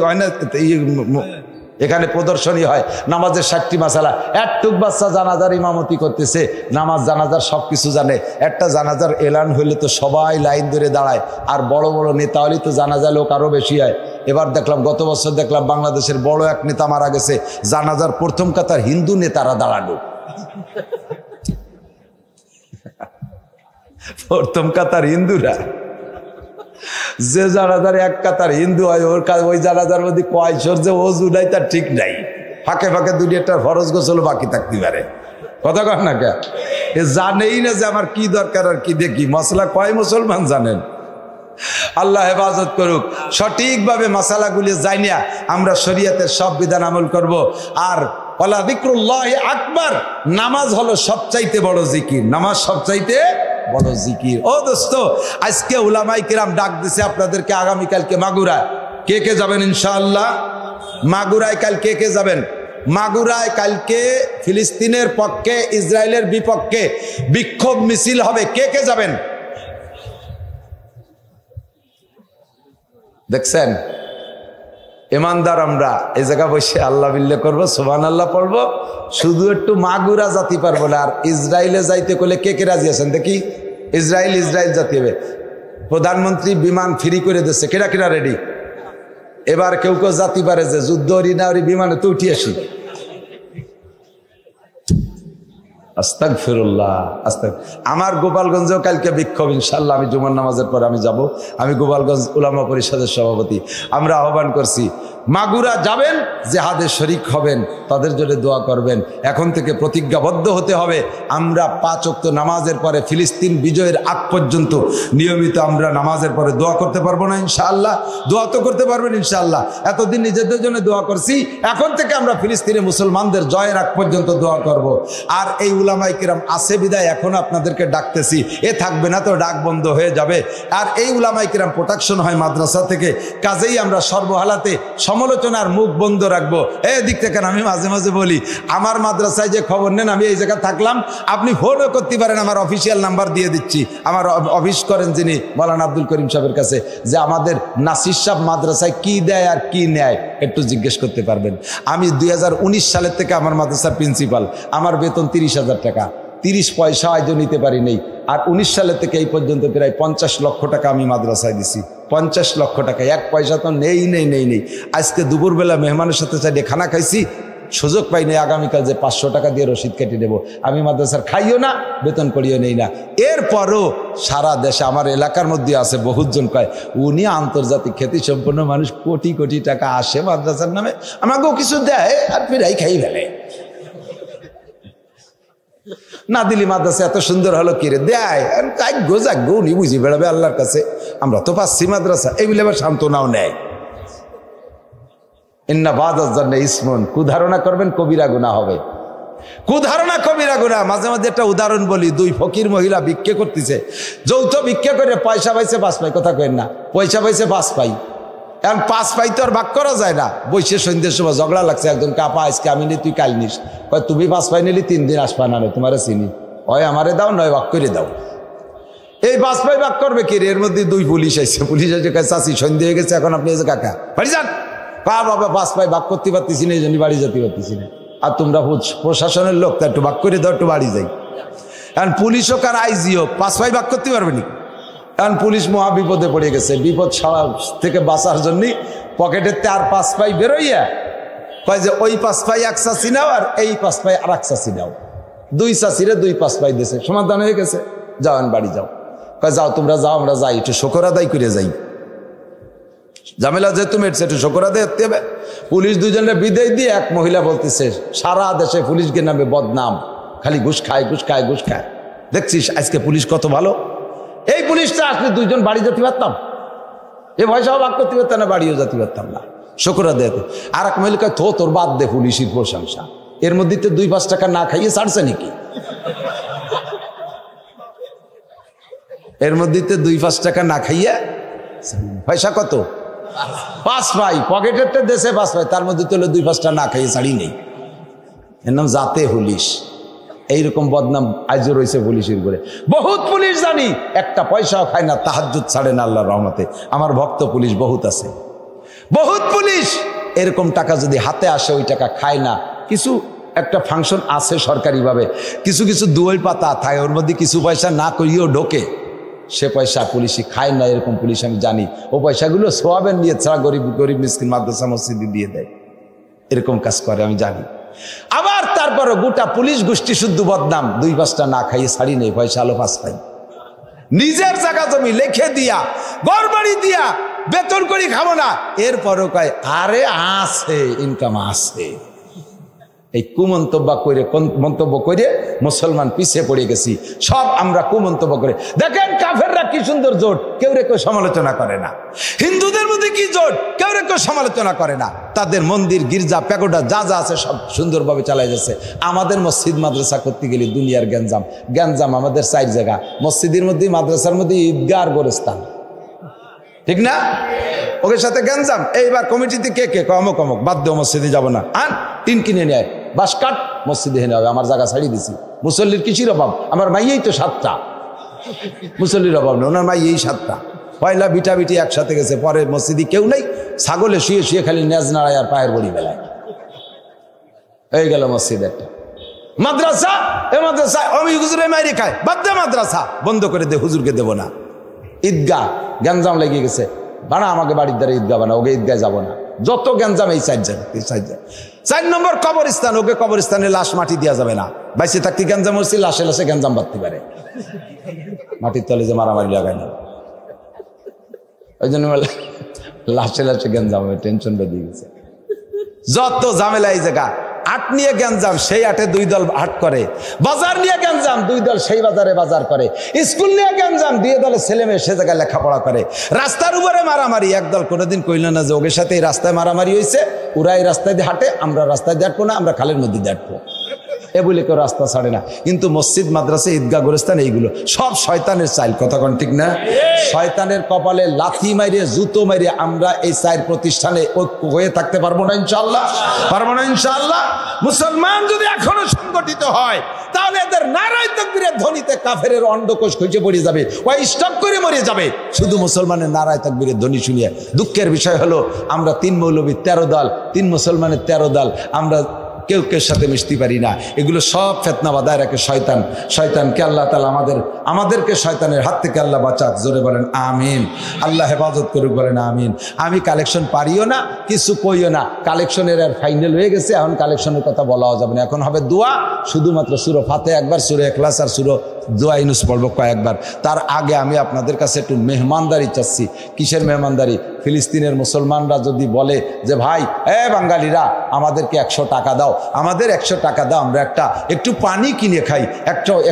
হয় না, এখানে প্রদর্শনী হয় নামাজের 60টি মাসআলা। একটুক বাচ্চা জানাজার ইমামতি করতেছে, নামাজ জানাজার সব কিছু জানে। একটা জানাজার এলান হইলে তো সবাই লাইন ধরে দাঁড়ায়, আর বড় বড় নেতা হলে তো জানাজা লোক আরো বেশি হয়। এবার দেখলাম, গত বছর দেখলাম বাংলাদেশের বড় এক নেতা মারা গেছে, জানাজার প্রথম কাতার হিন্দু নেতারা দাঁড়ালো। প্রথম কাতার হিন্দুরা, যে জানাজার এক কাতার হিন্দু হয় ওই জানাজার মধ্যে কয়শোর যে অজু নাই তার ঠিক নাই, ফাঁকে ফাঁকে 2-1টার ফরজ গোসল বাকি থাকতে পারে। কথা কর না কে? এ জানেই না যে আমার কি দরকার আর কি দেখি। মশলা কয় মুসলমান জানেন? আল্লাহ হেফাজত করুক। সঠিকভাবে মশালাগুলি জানিয়া আমরা শরীয়তের সব বিধান আমল করব। আর ওয়ালা যিকরুল্লাহি আকবার, নামাজ হলো সবচাইতে বড় জিকির। নামাজ সবচাইতে বড় জিকির। ও দোস্ত, আজকে উলামায়ে কিরাম ডাক দিছে আপনাদেরকে আগামীকালকে মাগুরায়। কে কে যাবেন ইনশাআল্লাহ? মাগুরায় কাল কে কে যাবেন? মাগুরায় কালকে ফিলিস্তিনের পক্ষে ইসরায়েলের বিপক্ষে বিক্ষোভ মিছিল হবে। কে কে যাবেন? দেখছেন, ইমানদার আমরা এই জায়গা বসে আল্লাহ বিল্লাহ করবো, সুবহানাল্লাহ পড়বো, শুধু একটু মাগুরা জাতি পারবো না। আর ইসরায়েলে যাইতে করলে কে কে রাজি আছেন দেখি? ইসরায়েল জাতি হবে। প্রধানমন্ত্রী বিমান ফ্রি করে দিচ্ছে, কেনা কেনা রেডি। এবার কেউ কেউ জাতি পারে যে যুদ্ধ না বিমানে তো উঠি আসি। আস্তাগফিরুল্লাহ, আমার গোপালগঞ্জেও কালকে বিক্ষোভ ইনশাল্লাহ। আমি জুমার নামাজের পর আমি যাব। আমি গোপালগঞ্জ উলামা পরিষদের সভাপতি। আমরা আহ্বান করছি মাগুরা যাবেন, জেহাদে শরিক হবেন, তাদের জন্য দোয়া করবেন। এখন থেকে প্রতিজ্ঞাবদ্ধ হতে হবে, আমরা 5 ওয়াক্ত নামাজের পরে ফিলিস্তিন বিজয়ের আগ পর্যন্ত নিয়মিত আমরা নামাজের পরে দোয়া করতে পারবো না ইনশাআল্লাহ? দোয়া তো করতে পারবেন ইনশাআল্লাহ। এতদিন নিজেদের জন্য দোয়া করছি, এখন থেকে আমরা ফিলিস্তিনে মুসলমানদের জয়ের আগ পর্যন্ত দোয়া করব। আর এই উলামায়ে কিরাম আছে বিদায় এখন আপনাদেরকে ডাকতেছি, এ থাকবে না তো ডাক বন্ধ হয়ে যাবে। আর এই উলামায়ে কিরাম প্রোটেকশন হয় মাদ্রাসা থেকে, কাজেই আমরা সর্বহালাতে সমালোচনার মুখ বন্ধ রাখবো। এদিক থেকে আমি মাঝে মাঝে বলি, আমার মাদ্রাসায় যে খবর নেন, আমি এই জায়গায় থাকলাম, আপনি ফোনও করতে পারেন, আমার অফিসিয়াল নাম্বার দিয়ে দিচ্ছি। আমার অফিস করেন যিনি মাওলানা আব্দুল করিম সাহেবের কাছে, যে আমাদের নাসির সাহেব মাদ্রাসায় কি দেয় আর কি নেয় একটু জিজ্ঞেস করতে পারবেন। আমি 2019 সালের থেকে আমার মাদ্রাসার প্রিন্সিপাল, আমার বেতন 30,000 টাকা, 30 পয়সা আজও নিতে পারি নেই। আর 19 সালের থেকে এই পর্যন্ত প্রায় 50 লক্ষ টাকা আমি মাদ্রাসায় দিছি। 50 লক্ষ টাকা, 1 পয়সা তো নেই। আজকে দুপুরবেলা মেহমানের সাথে চাইলে খানা খাইছি, সুযোগ পাই নাই, আগামীকাল যে 500 টাকা দিয়ে রসিদ কেটে দেবো। আমি মাদ্রাসার খাইও না, বেতন করিও নেই না। এরপরও সারা দেশে আমার এলাকার মধ্যে আছে বহুজন কয়, উনি আন্তর্জাতিক খ্যাতি সম্পন্ন মানুষ, কোটি কোটি টাকা আসে মাদ্রাসার নামে, আমাকেও কিছু দেয় আর ফিরাই খাই ফেলে। না দিলি মাদ্রাসা এত সুন্দর হলো কি রে, দেয় উনি বুঝি বেড়াবে আল্লাহর কাছে, আমরা তো পাচ্ছি মাদ্রাসা, এইগুলো আবার সান্ত্বনাও নেয়। ইন্না বাদাজ জান্নাহ ইসমুন, কুধারণা করবেন কবিরা গুনাহ হবে, কুধারণা কবিরা গুনাহ। মাঝে মাঝে একটা উদাহরণ বলি, 2 ফকির মহিলা ভিক্ষে করতেছে, যৌথ ভিক্ষে করে পয়সা পাইছে 5 পাই, কথা কেন না, পয়সা পাইছে 5 পাই। এখন 5 পাই তো আর ভাগ করা যায় না। বৈশে সন্ধ্যের সময় ঝগড়া লাগছে, একজনকে, আপা আজকে আমি নি, তুই কাল নিস। তুমি 5 পাই নিলি, 3 দিন আসবা না, তোমার চিনি, হয় আমারে দাও নয় ভাগ করে দাও। এই 5 পাই ভাগ করবে কি রে? এর মধ্যে 2 পুলিশ আইছে, পুলিশ এসে চাচি সন্ধ্যে হয়ে গেছে, এখন আপনি এসে কাকা বাড়ি যান। বাবা 5 পাই ভাগ করতে পারতেছি না, এই জন্য বাড়ি যেতে পারতেছি না। আর তোমরা প্রশাসনের লোক, তা একটু ভাগ করে দাও, একটু বাড়ি যাই। এখন পুলিশ হোক আর আইজি হোক, 5 পাই ভাগ করতে পারবে নি? এখন পুলিশ মহা বিপদে পড়ে গেছে, বিপদ থেকে বাঁচার জন্য পকেটের আর 5 পাই বেরোইয়া কয় যে ওই 5 পাই এক চাচি নাও, আর এই 5 পাই আর এক চাচি নাও। 2 চাচিরে 2 5 পাই দিয়েছে, সমাধান হয়ে গেছে, যাও বাড়ি যাও। কয় যাও তোমরা যাও, আমরা যাই, একটু শকর আদায় করে যাই। ঝামেলা যেহেতু মেটছে, একটু শকর আদায় করতে হবে। পুলিশ 2 জনের বিদায় দিয়ে এক মহিলা বলতেছে, সারা দেশে পুলিশকে নামে বদনাম, খালি ঘুষ খায় ঘুষ খায় ঘুষ খায়, দেখছিস আজকে পুলিশ কত ভালো। এই পুলিশটা আসলে 2 জন বাড়ি যেতে পারতাম, এ পয়সাও ভাগ করতে পারতাম না, বাড়িও যেতে পারতাম না, শকর আদায়। আর এক মহিলা কয়, তোর বাদ দে পুলিশের প্রশংসা, এর মধ্যে তো 2-5 টাকা না খাইয়ে ছাড়ছে নাকি? এর মধ্যে তো 2-5 টাকা না খাইয়ে, পয়সা কত? 5 পাই, পকেটের দেশে 5 পাই, তার মধ্যে তো 2-5 টাকা না খাইয়ে ছাড়ি নেই। এর নাম জাতে পুলিশ। এইরকম বদনাম আজও রয়েছে পুলিশের করে। বহুত পুলিশ জানি একটা পয়সাও খায় না, তাহাজ্জুদ ছাড়ে না, আল্লাহর রহমতে আমার ভক্ত পুলিশ বহুত আছে। বহুত পুলিশ এরকম টাকা যদি হাতে আসে, ওই টাকা খায় না। কিছু একটা ফাংশন আছে সরকারিভাবে, কিছু কিছু দুই পাতা থাকে, ওর মধ্যে কিছু পয়সা না করিয়েও ঢোকে, সে পয়সা পুলিশই খায় না। এরকম পুলিশ আমি জানি, ও পয়সাগুলো সোয়াবেন নিয়ে ছাড়া গরিব গরিব মিসকিন মাদ্রাসা মসজিদে দিয়ে দেয়, এরকম কাজ করে আমি জানি। আবার তারপরে গোটা পুলিশ গোষ্ঠী শুদ্ধ বদনাম, 2-5টা না খাইয়ে ছাড়ি নেই, পয়সা আলো 5 পাই। নিজের জায়গা জমি লেখে দিয়া, ঘর বাড়ি দিয়া, বেতন করি খাবো না, এরপরও কয় আরে আছে ইনকাম আছে। এই মন্তব্য করে মুসলমান পিছিয়ে পড়ে গেছি। সব আমরা কুমন্তব্য করে, দেখেন কাফেররা কি সুন্দর জোট, কেউ কেউ সমালোচনা করে না। হিন্দুদের মধ্যে কি জোট, কেউ কেউ সমালোচনা করে না। তাদের মন্দির গির্জা প্যাগোডা যা যা আছে সব সুন্দরভাবে চালাই যাচ্ছে। আমাদের মসজিদ মাদ্রাসা করতে গেলে দুনিয়ার গ্যাঞ্জাম আমাদের 4 জায়গা, মসজিদের মধ্যে, মাদ্রাসার মধ্যে ঈদগাহ আর গোরস্থান, ঠিক না? ওকে সাথে গ্যাঞ্জাম। এইবার কমিটিতে কে কে অমক অমক বাদ দেও, মসজিদে যাবো না, আর টিন কিনে নেয়, বাস কাট, মসজিদে হেনে হবে, আমার জায়গা ছাড়িয়ে দিছি। মুসল্লির কিসির অভাব? আমার মাইয়েই তো 7টা, মুসল্লির অভাব নেই, ওনার মাইয়েই 7টা। পয়লা বিটা বিটি একসাথে গেছে, পরে মসজিদে কেউ নেই, ছাগলে শুয়ে শুয়ে খালি নেজ নাড়ায় আর পায়ের বড়ি বেলায়, হয়ে গেল মসজিদ একটা। মাদ্রাসা, এ মাদ্রাসা আমি হুজুরে মাইরে খায়, বাদ দে মাদ্রাসা, বন্ধ করে দে, হুজুরকে দেবো না। ঈদগাহ গ্যাঞ্জাম লেগে গেছে, বানা আমাকে বাড়ির দ্বারা ঈদগাহ বানা, ওকে ঈদগাহ যাবো না, যত গ্যাঞ্জাম এই 4 জায়গা। 4 নম্বর কবরস্থান, ওকে কবরস্থানে লাশ মাটি দেওয়া যাবে না, বাইসে থাকতে গ্যাঞ্জাম হচ্ছে, লাশে লাশে গ্যাঞ্জাম বাঁধতে পারে, মাটির তলে যে মারামারি লাগায় না, ওই জন্য লাশে লাশে গ্যাঞ্জাম টেনশন বেঁধে গেছে। যত ঝামেলা এই জায়গা। আট নিয়ে গ্যাঞ্জাম, সেই আটে দুই দল হাট করে। বাজার নিয়ে গ্যাঞ্জাম, দুই দল সেই বাজারে বাজার করে। স্কুল নিয়ে গ্যাঞ্জাম, দুই দলের ছেলে মেয়ে সে জায়গায় লেখাপড়া করে। রাস্তার উপরে মারামারি, একদল কোনোদিন কইল না যে ওদের সাথে এই রাস্তায় মারামারি হয়েছে, ওরা এই রাস্তায় দিয়ে হাঁটে, আমরা রাস্তায় দিয়ে হাঁটবো না, আমরা খালের মধ্যে দিয়ে হাঁটবো, এ বলে কেউ রাস্তা ছাড়ে না। কিন্তু মসজিদ, মাদ্রাসা, ঈদগাহ, গোরস্থান এইগুলো সব শয়তানের চাইল, কথা কোন ঠিক না? শয়তানের কপালে লাথি মারিয়ে, জুতো মারিয়ে আমরা এই চাইর প্রতিষ্ঠানে ঐক্য হয়ে থাকতে পারবো না ইনশাআল্লাহ, পারবো না ইনশাআল্লাহ। মুসলমান যদি এখনো সংগঠিত হয় তাহলে এদের নারায়ে তাকবীরের ধ্বনিতে কাফেরের অন্ডকোষ খুঁজে পড়ে যাবে, ওই স্টক করে মরে যাবে শুধু মুসলমানের নারায়ে তাকবীরের ধ্বনি শুনিয়ে। দুঃখের বিষয় হলো আমরা 3 মৌলবী 13 দল, 3 মুসলমানের 13 দল, আমরা কেউ কেউ সাথে মিশতে পারি না। এগুলো সব ফিতনা বাঁধায় রাখে শয়তান। শয়তানকে আল্লাহ তাআলা আমাদেরকে শয়তানের হাত থেকে আল্লাহ বাঁচাক। জোরে বলেন আমিন। আল্লাহ হেফাজত করুক, বলেন আমিন। আমি কালেকশন পারিও না, কিছু কইও না, কালেকশনের আর ফাইনাল হয়ে গেছে, এখন কালেকশনের কথা বলাও যাবে না। এখন হবে দোয়া, শুধুমাত্র সূরা ফাতিহা একবার, সূরা ইখলাস আর সূরা দোয়া ইউনূস পড়ব কয়েকবার। তার আগে আমি আপনাদের কাছে একটু মেহমানদারি চাচ্ছি। কিসের মেহমানদারি? ফিলিস্তিনের মুসলমানরা যদি বলে যে ভাই বাঙালিরা আমাদেরকে 100 টাকা দাও, আমাদের 100 টাকা দাও, আমরা একটু পানি কিনে খাই,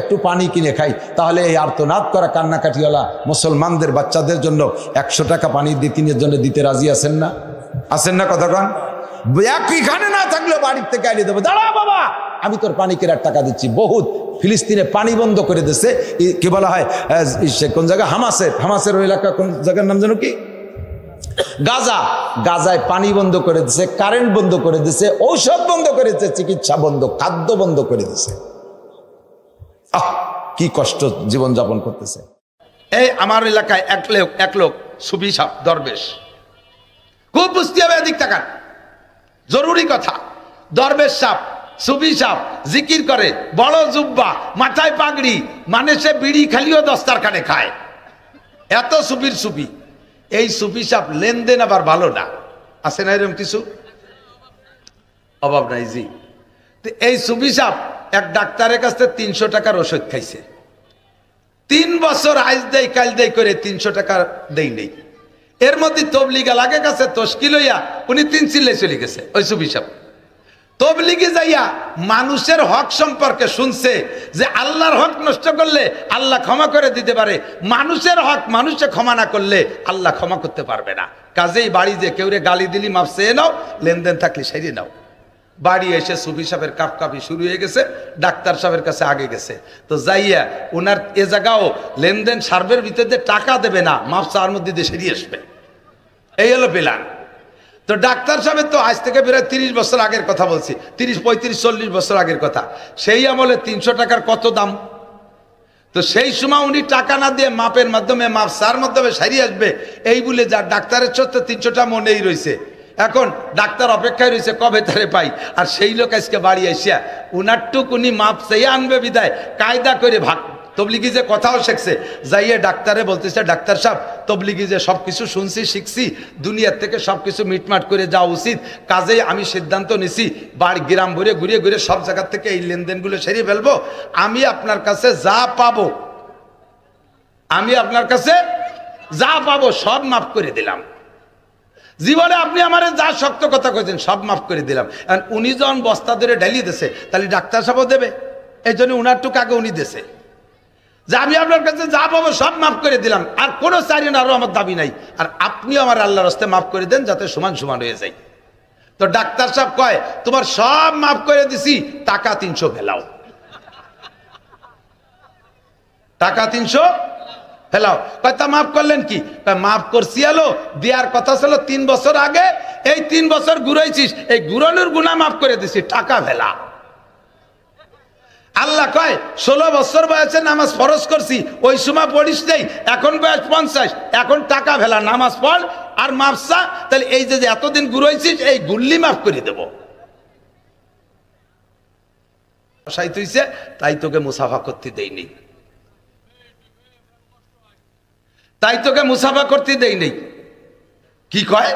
একটু পানি কিনে খাই, তাহলে এই আর্তনাদ করা কান্নাকাটিওয়ালা মুসলমানদের বাচ্চাদের জন্য 100 টাকা পানি দিতিনের জন্য দিতে রাজি আছেন না? আছেন না? কথা কন। একইখানে না থাকলেও বাড়ির থেকে আনিয়ে দেবো, দাঁড়া বাবা আমি তোর পানি কেনার টাকা দিচ্ছি। বহুত ফিলিস্তিনে পানি বন্ধ করে দিয়েছে, কি বলা হয় কোন জায়গা, হামাসের ওই এলাকা, কোন জায়গার নাম যেন কি, গাজায় পানি বন্ধ করে দিছে, কারেন্ট বন্ধ করে দিছে, ঔষধ বন্ধ করে দিছে, চিকিৎসা বন্ধ, খাদ্য বন্ধ করে দিছে। কি কষ্ট জীবনযাপন করতেছে। এই আমার এলাকায় এক লোক সুফি সাহেব দরবেশ, খুব বুঝতে হবে, এদিক তাকান, জরুরি কথা। দরবেশ সাহেব, সুফি সাহেব জিকির করে, বড় জুব্বা, মাথায় পাগড়ি, মানে সে বিড়ি খালিও দস্তারখানে খায়, এত সুফির সুফি। এই সুফি সাহেব লেনদেন আবার ভালো না, আছে না এরকম কিছু? অভাব নাই জি। এই সুফি সাহেব এক ডাক্তারের কাছে 300 টাকার ওষুধ খাইছে, 3 বছর আজ দেই কাল দেই করে 300 টাকা দেই নেই। এর মধ্যে তবলিগা লাগে কাছে তশকিল হইয়া উনি 3 চিল্লাই চলে গেছে। ওই সুফি সাহেব তবলিগে যাইয়া মানুষের হক সম্পর্কে শুনছে যে আল্লাহর হক নষ্ট করলে আল্লাহ ক্ষমা করে দিতে পারে, মানুষের হক মানুষে ক্ষমা না করলে আল্লাহ ক্ষমা করতে পারবে না। কাজেই বাড়ি যে কেউরে গালি দিলি মাপ চেয়ে নাও, লেনদেন থাকলে সেরিয়ে নাও। বাড়ি এসে সুফি সাহেবের কাপকাপি শুরু হয়ে গেছে, ডাক্তার সাহেবের কাছে আগে গেছে। তো যাইয়া ওনার এ জায়গাও লেনদেন সার্ভের ভিতরে টাকা দেবে না, মাপ চাওয়ার মধ্যে দিয়ে সেরিয়ে আসবে, এই হলো প্ল্যান। তো ডাক্তার সাহেবের তো আজ থেকে প্রায় 30 বছর আগের কথা বলছি, 30, 35, 40 বছর আগের কথা। সেই আমলে 300 টাকার কত দাম। তো সেই সময় উনি টাকা না দিয়ে মাপের মাধ্যমে, মাপ সার মাধ্যমে সারিয়ে আসবে এই বলে, যা ডাক্তারের সত্য 300টা মনেই রয়েছে। এখন ডাক্তার অপেক্ষায় রয়েছে কবে তারে পাই। আর সেই লোক আজকে বাড়ি আসিয়া উনার টুক উনি মাপ চেয়ে আনবে বিদায় কায়দা করে ভাগ। তবলিগি যে কথাও শিখছে, যাইয়ে ডাক্তারে বলতেছে, ডাক্তার সাহেব তবলিগি যে সব কিছু শুনছি শিখছি, দুনিয়ার থেকে সব কিছু মিটমাট করে যাওয়া উচিত, কাজেই আমি সিদ্ধান্ত নিছি বাড়ি গ্রাম ঘুরে ঘুরে ঘুরে সব জায়গার থেকে এই লেনদেনগুলো সেরিয়ে ফেলবো। আমি আপনার কাছে যা পাবো, সব মাফ করে দিলাম। জীবনে আপনি আমার যা শক্ত কথা কইছেন সব মাফ করে দিলাম। উনি যখন বস্তা ধরে ঢালিয়ে দিছে, তাহলে ডাক্তার সাহেবও দেবে, এই জন্য উনার টুক আগে উনি দিছে যে আমি আপনার কাছে যা পাবো সব মাফ করে দিলাম, আর কোনো চাইলেন আরো আমার দাবি নাই, আর আপনিও আমার আল্লাহর রাস্তায় মাফ করে দেন যাতে সমান সমান হয়ে যায়। তো ডাক্তার সাহেব কয়, তোমার সব মাফ করে দিছি, টাকা 300 ফেলাও, টাকা 300 ফেলাও। কয় তা মাফ করলেন কি? মাফ করছি এলো, দেওয়ার কথা ছিল 3 বছর আগে, এই 3 বছর ঘুরাইছিস, এই ঘুরানোর গুনাহ মাফ করে দিছি, টাকা ফেলা। আল্লাহ কয় 16 বছর বয়সে নামাজ ফরজ করছি, ওই সময় পড়িস নেই, এখন বয়স 50, এখন টাকা ফেলা, নামাজ পড় আর মাফ চা, তাহলে এই যে এতদিন ঘুরাইছিস এই গুল্লি মাফ করে দেব। তাই তোকে মুসাফা করতে দেয়নি, কি কয়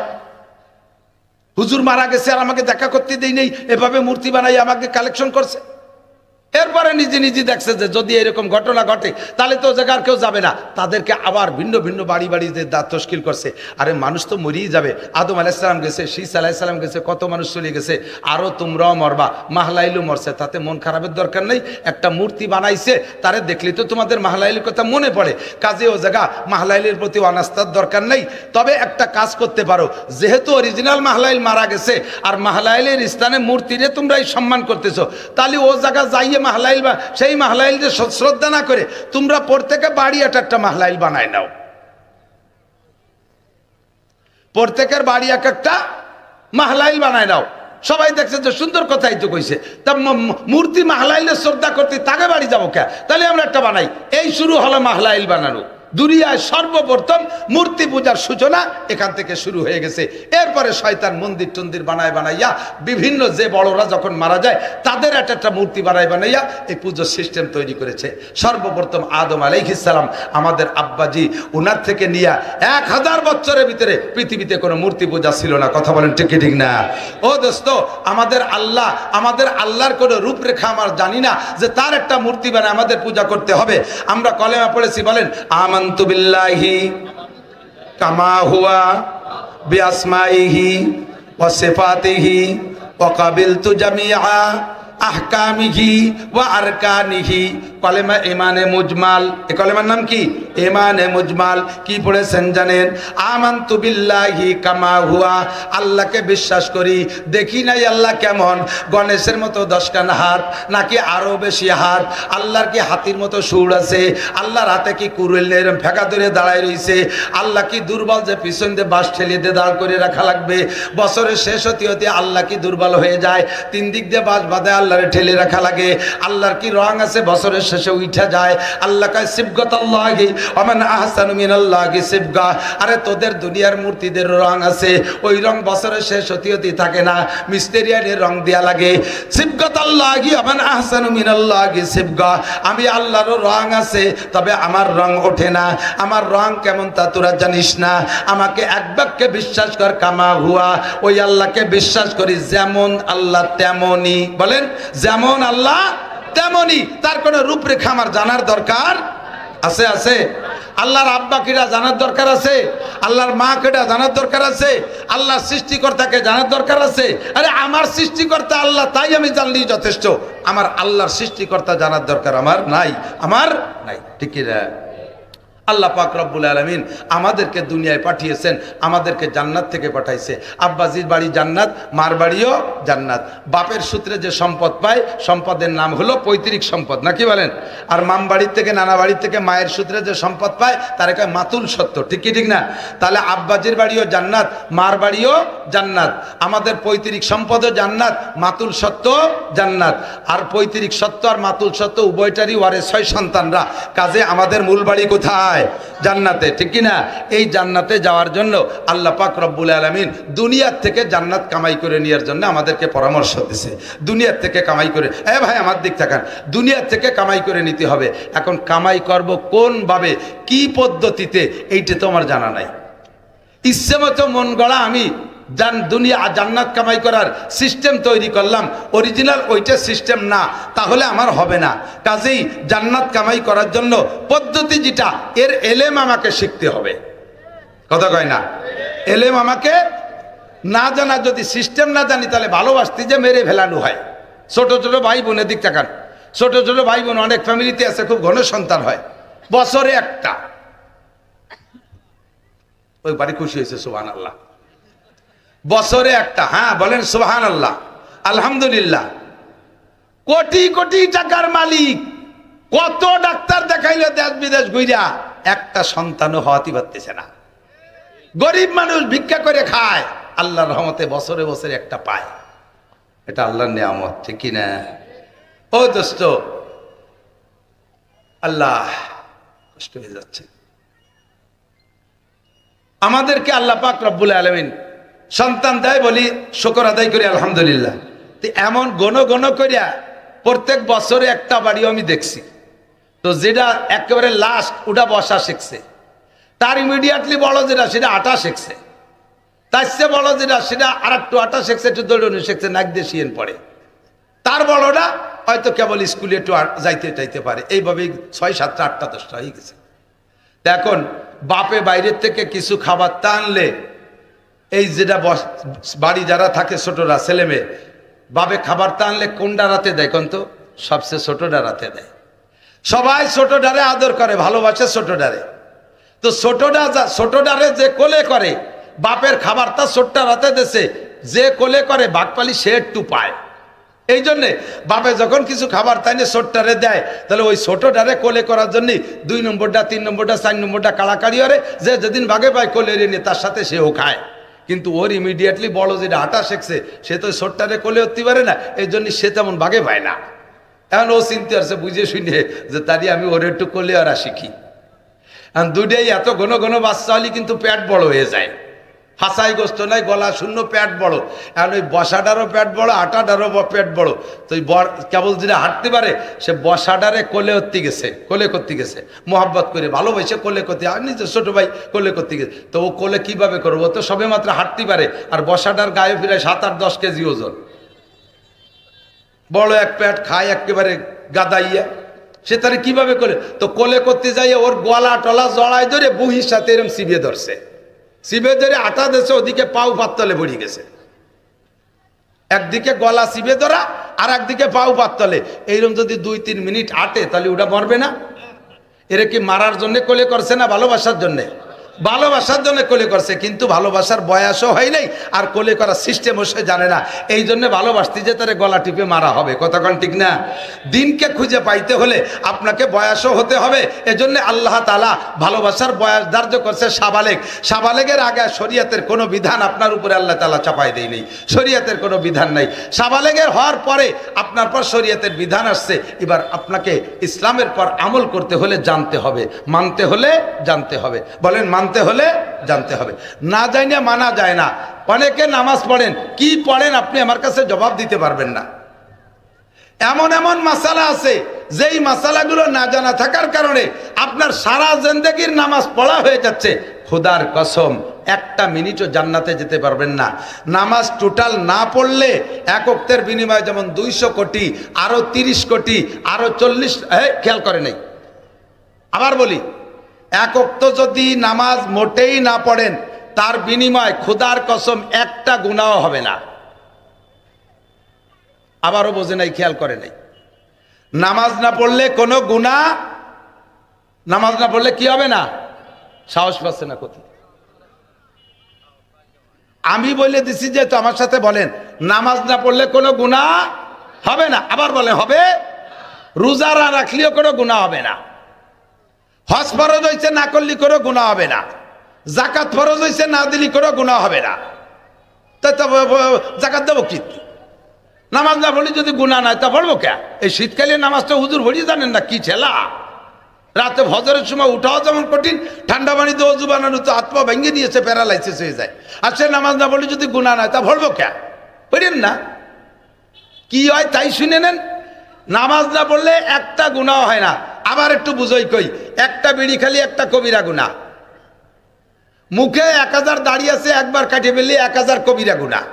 হুজুর মারা গেছে আর আমাকে দেখা করতে দেই নেই, এভাবে মূর্তি বানাই আমাকে কালেকশন করছে। এরপরে নিজে নিজে দেখছে যে যদি এরকম ঘটনা ঘটে তাহলে তো জায়গার কেউ যাবে না, তাদেরকে আবার ভিন্ন ভিন্ন বাড়ি বাড়ি যে তশকিল করছে। আরে মানুষ তো মরিয়ে যাবে, আদম আলাইসালাম গেছে, শীস আলাইসালাম গেছে, কত মানুষ চলে গেছে, আরও তোমরাও মরবা, মাহলাইলও মরছে, তাতে মন খারাপের দরকার নেই। একটা মূর্তি বানাইছে, তারে দেখলে তো তোমাদের মাহলাইলের কথা মনে পড়ে, কাজে ও জায়গা মাহলাইলের প্রতি অনাস্থার দরকার নেই। তবে একটা কাজ করতে পারো, যেহেতু অরিজিনাল মাহলাইল মারা গেছে আর মাহলাইলের স্থানে মূর্তিরে তোমরাই সম্মান করতেছো, তাহলে ও জায়গা যাইয়ে মাহলাইল বা সেই মাহলাইল যে শ্রদ্ধা না করে তোমরা প্রত্যেকে বাড়ি একটা মাহলাইল বানায় নাও, প্রত্যেকের বাড়ি একটা মাহলাইল বানায় নাও। সবাই দেখছে যে সুন্দর কথাই তো কইছে, তা মূর্তি মাহলাইলের শ্রদ্ধা করতে তাকে বাড়ি যাবো কে, তাহলে আমরা একটা বানাই। এই শুরু হলো মাহলাইল বানানো। দুনিয়ায় সর্বপ্রথম মূর্তি পূজার সূচনা এখান থেকে শুরু হয়ে গেছে। এরপরে শয়তান মন্দির টন্দির বানাইয়া বিভিন্ন যে বড়রা যখন মারা যায় তাদের একটা মূর্তি বানাইয়া এই পুজোর সিস্টেম তৈরি করেছে। সর্বপ্রথম আদম আলাইহিস সালাম আমাদের আব্বাজি, ওনার থেকে নিয়ে 1000 বছরের ভিতরে পৃথিবীতে কোনো মূর্তি পূজা ছিল না। কথা বলেন ঠিক ঠিক না? ও দোস্ত, আমাদের আল্লাহর কোনো রূপরেখা আমরা জানি না যে তার একটা মূর্তি বানায় আমাদের পূজা করতে হবে। আমরা কলেমা পড়েছি, বলেন আমানতু বিল্লাহি কামা হুয়া বিআসমাইহি ওয়া সিফাতিহি ওয়া কাবিলতু জামিআ আহকামিহি ওয়া আরকানিহি। কলেমা ইমানে মুজমাল। এই কলেমার নাম কি? ইমানে মুজমাল। কি পড়েছেন জানেন? আমানতু বিল্লাহি কামা হুয়া, আল্লাহকে বিশ্বাস করি, দেখি নাই আল্লাহ কেমন, গণেশের মতো 10 খান হাত নাকি আরো বেশি হাত, আল্লাহর কি হাতির মতো সুর আছে, আল্লাহর হাতে কি কুড়েলের ফেঁকা ধরে দাঁড়ায় রইছে, আল্লাহ কি দুর্বল যে পিছন দিয়ে বাস ঠেলিয়ে দিয়ে দাঁড় করে রাখা লাগবে, বছরের শেষ হতে হতে আল্লাহ কি দুর্বল হয়ে যায়, 3 দিক দিয়ে বাস বাঁধে আল্লাহরে ঠেলে রাখা লাগে, আল্লাহর কি রং আছে বছরের শেষে উঠা যায়, আল্লাহ কয় সিবগাতাল্লাহি ওয়া মান আহসানু মিনাল্লাহি সিবগা। আরে তোদের দুনিয়ার মূর্তিদের রং আছে, ওই রং বছরের শেষ হতে হতে থাকে না, মিস্টেরিয়ানের রং দেয়া লাগে। সিবগাতাল্লাহি ওয়া মান আহসানু মিনাল্লাহি সিবগা। আমি আল্লাহর রং আছে, তবে আমার রং ওঠে না। আমার রং কেমন তা তোরা জানিস না। আমাকে এক বাক্যে বিশ্বাস কর, কামা হুয়া, ওই আল্লাহকে বিশ্বাস করি যেমন আল্লাহ তেমনই। বলেন যেমন আল্লাহ তেমনই। তার কোনো রূপরেখা আমার জানার দরকার আছে? আছে। আল্লাহর আব্বা কিরা জানার দরকার আছে? আল্লাহর মা কিরা জানার দরকার আছে? আল্লাহর সৃষ্টিকর্তাকে জানার দরকার আছে? আরে আমার সৃষ্টিকর্তা আল্লাহ, তাই আমি জানলেই যথেষ্ট। আমার আল্লাহর সৃষ্টিকর্তা জানার দরকার আমার নাই, আমার নাই। ঠিক কি না? আল্লাহ পাক রব্বুল আলামিন আমাদেরকে দুনিয়ায় পাঠিয়েছেন, আমাদেরকে জান্নাত থেকে পাঠাইছে। আব্বাজির বাড়ি জান্নাত, মার বাড়িও জান্নাত। বাপের সূত্রে যে সম্পদ পায়, সম্পদের নাম হলো পৈতৃক সম্পদ, নাকি বলেন? আর মাম বাড়ির থেকে, নানা বাড়ির থেকে মায়ের সূত্রে যে সম্পদ পায় তার কয় মাতুল সত্য। ঠিক কি ঠিক না? তাহলে আব্বাজির বাড়িও জান্নাত, মার বাড়িও জান্নাত, আমাদের পৈতৃক সম্পদও জান্নাত, মাতুল সত্য জান্নাত। আর পৈতৃক সত্য আর মাতুল সত্য উভয়টারই ওয়ারিস হয় সন্তানরা। কাজে আমাদের মূল বাড়ি কোথায়? জান্নাতে। ঠিক কি না? এই জান্নাতে যাওয়ার জন্য আল্লাহ পাক রব্বুল আলামিন দুনিয়ার থেকে জান্নাত কামাই করে নেওয়ার জন্য আমাদেরকে পরামর্শ দিয়েছে। দুনিয়ার থেকে কামাই করে, ভাই আমার দিক থাকান, দুনিয়ার থেকে কামাই করে নিতে হবে। এখন কামাই করব কোন ভাবে, কি পদ্ধতিতে, এইটা তো আমার জানা নাই। ইচ্ছে মতো মন গড়া আমি দুনিয়া জান্নাত কামাই করার সিস্টেম তৈরি করলাম, অরিজিনাল ওইটা সিস্টেম না, তাহলে আমার হবে না। কাজেই জান্নাত কামাই করার জন্য পদ্ধতি যেটা, এর এলেম আমাকে শিখতে হবে। কথা কয় না? এলেম আমাকে না জানা, যদি সিস্টেম না জানি তাহলে ভালোবাসতে যে মেরে ফেলানো হয়। ছোট ছোট ভাই বোনের দিক তাকান, ছোট ছোট ভাই বোন অনেক ফ্যামিলিতে আছে, খুব ঘন সন্তান হয়, বছরে একটা। ওই বাড়ি খুশি হয়েছে, সুবহানাল্লাহ। বছরে একটা, হ্যাঁ বলেন সুবহানাল্লাহ, আলহামদুলিল্লাহ। কোটি কোটি টাকার মালিক, কত ডাক্তার দেখাইলো দেশ বিদেশ ঘুইরা, একটা সন্তানও হওয়াতে পারতেছে না। গরিব মানুষ ভিক্ষা করে খায়, আল্লাহর রহমতে বছরে বছরে একটা পায়। এটা আল্লাহর নিয়ামত, ঠিক কি না? ও দোস্ত, আল্লাহ কষ্ট হয়ে যাচ্ছে। আমাদেরকে আল্লাহ পাক রব্বুল আলামিন সন্তান দেয়, বলি শুকর আদায় করি আলহামদুলিল্লাহ। তো এমন গণ গণ করিয়া প্রত্যেক বছরে একটা বাড়িও আমি দেখছি। তো যেটা একেবারে লাস্ট ওটা বসা শিখছে, তার ইমিডিয়েটলি বড় যেটা সেটা আটা শিখছে, তার চেয়ে বড় যেটা সেটা আর একটু আটা শিখছে, একটু দৌড়নি শিখছে, নাক দিয়ে শিয়েন পড়ে। তার বড়টা হয়তো কেবল স্কুলে একটু যাইতে চাইতে পারে, এইভাবেই 6, 7, 8টা 10টা হয়ে গেছে। এখন বাপে বাইরের থেকে কিছু খাবার তা আনলে এই যেটা বাড়ি যারা থাকে ছোটরা ছেলে মেয়ে, বাপে খাবার তা আনলে কোনটা রাতে দেয় কোন তো? সবচেয়ে ছোটটা রাতে দেয়। সবাই ছোটটারে আদর করে, ভালোবাসে ছোটটারে। তো ছোটটারে যে কোলে করে, বাপের খাবারটা ছোট্টা রাতে দেশে যে কোলে করে বাঘপালি সে একটু পায়। এই জন্যে বাপে যখন কিছু খাবার তাই না ছোট্টারে দেয়, তাহলে ওই ছোটটারে কোলে করার জন্য 2 নম্বরটা 3 নম্বরটা 4 নম্বরটা কাড়াকাড়ি হরে, যে যেদিন বাঘে পায় কোলে নিয়ে তার সাথে সেও খায়। কিন্তু ওর ইমিডিয়েটলি বড় যেটা হাঁটা শিখছে সে তো ছোট্টারে কোলে উঠতে পারে না, এই জন্য সে তেমন বাঘে পায় না। এখন ও চিনতে পারছে বুঝে শুনে যে তারই আমি ওর একটু কোলে ওরা শিখি। এখন দুটাই এত ঘন ঘন বাচ্চা হলে কিন্তু পেট বড় হয়ে যায়, হাসাই গোস্ত নাই, গলা শূন্য, পেট বড়। এখন ওই বসাটারও পেট বড়, আটাটারও পেট বড়। তো ওই কেবল যেটা হাঁটতে পারে সে বসাটারে কোলে করতে গেছে, কোলে করতে গেছে, মোহাব্বত করে ভালোবেসে কোলে করতে, আর নিজের ছোট ভাই কোলে করতে গেছে। তো ও কোলে কিভাবে করবো? ও তো সবে মাত্র হাঁটতে পারে, আর বসাটার গায়ে ফিরে 7, 8, 10 কেজি ওজন, বড় এক পেট, খায় একেবারে গাদাইয়া, সে তারে কিভাবে করে? তো কোলে করতে যাই ওর গলা টলা জড়াই ধরে বুহির সাথে এরকম চিবিয়ে ধরছে, চিবিয়ে ধরে আটা দেশে, ওদিকে পাও পাততলে ভরি গেছে। একদিকে গলা চিবে ধরা আর একদিকে পাও পাততলে, এইরকম যদি 2-3 মিনিট আটে তাহলে ওটা মরবে না? এরা কি মারার জন্য কোলে করছে না ভালোবাসার জন্য? ভালোবাসার জন্য কোলে করছে, কিন্তু ভালোবাসার বয়সও হয় নাই, আর কোলে করার সিস্টেমও সে জানে না। এই জন্য ভালোবাসতে যে তারে গলা টিপে মারা হবে, কথা কোন ঠিক না? দিনকে খুঁজে পাইতে হলে আপনাকে বয়সও হতে হবে। এজন্য আল্লাহ তাআলা ভালোবাসার বয়স ধার্য করছে সাবালেগ। সাবালেগের আগে শরীয়তের কোনো বিধান আপনার উপরে আল্লাহ তাআলা চাপাই দেয় নেই, শরীয়তের কোনো বিধান নাই। সাবালেগের হওয়ার পরে আপনার পর শরীয়তের বিধান আসছে। এবার আপনাকে ইসলামের পর আমল করতে হলে জানতে হবে, মানতে হলে জানতে হবে। বলেন মানতে হলে জানতে হবে, না জানিয়ে মানা যায় না। অনেকে নামাজ পড়েন, কি পড়েন আপনি আমার কাছে জবাব দিতে পারবেন না। এমন এমন মাসালা আছে যেই মাসালাগুলো না জানা থাকার কারণে আপনার সারা জিন্দেগির নামাজ পড়া হয়ে যাচ্ছে। খোদার কসম, 1টা মিনিটও জান্নাতে যেতে পারবেন না। নামাজ টোটাল না পড়লে এক ওয়াক্তের বিনিময়ে যেমন 200 কোটি, আরো 30 কোটি, আরো 40, খেয়াল করে নাই। আবার বলি, এক ওয়াক্ত যদি নামাজ মোটেই না পড়েন, তার বিনিময় খোদার কসম 1টা গুনাহ হবে না। আবারও বোঝে নাই, খেয়াল করে নাই। নামাজ না পড়লে কোনো গুনাহ, নামাজ না পড়লে কি হবে না? সাহস পাচ্ছে না কোথায়? আমি বলে দিছি যে, তো আমার সাথে বলেন, নামাজ না পড়লে কোনো গুনাহ হবে না। আবার বলে হবে। রোজা না রাখলেও কোনো গুনাহ হবে না। হজ ফরজ হয়েছে, না করলে কোনো গুনাহ হবে না। জাকাত ফরজ হয়েছে, না দিলি কোনো গুনাহ হবে না। তো জাকাত দেবো কি? নামাজ না পড়লে যদি গুনাহ নাই তা পড়বো কে? এই শীতকালে নামাজটা হুজুর ভরি জানেন না কি ঠেলা? রাতে ফজরের সময় উঠাও যেমন কঠিন, ঠান্ডা পানিতে অজু বানানো তো হাত পা ভেঙে নিয়েছে, প্যারালাইসিস হয়ে যায়। আর সে নামাজ না পড়লে যদি গুনাহ নাই তা পড়বো কে? পড়েন না, কি হয় তাই শুনে নেন। নামাজ না পড়লে 1টা গুনাহ হয় না। আবার একটু বুঝই কই, 1টা বিড়ি খালি 1টা কবিরা গুনাহ। মুখে 1000 দাড়ি আছে, একবার কাটিয়ে ফেললে 1000 কবিরা গুনাহ।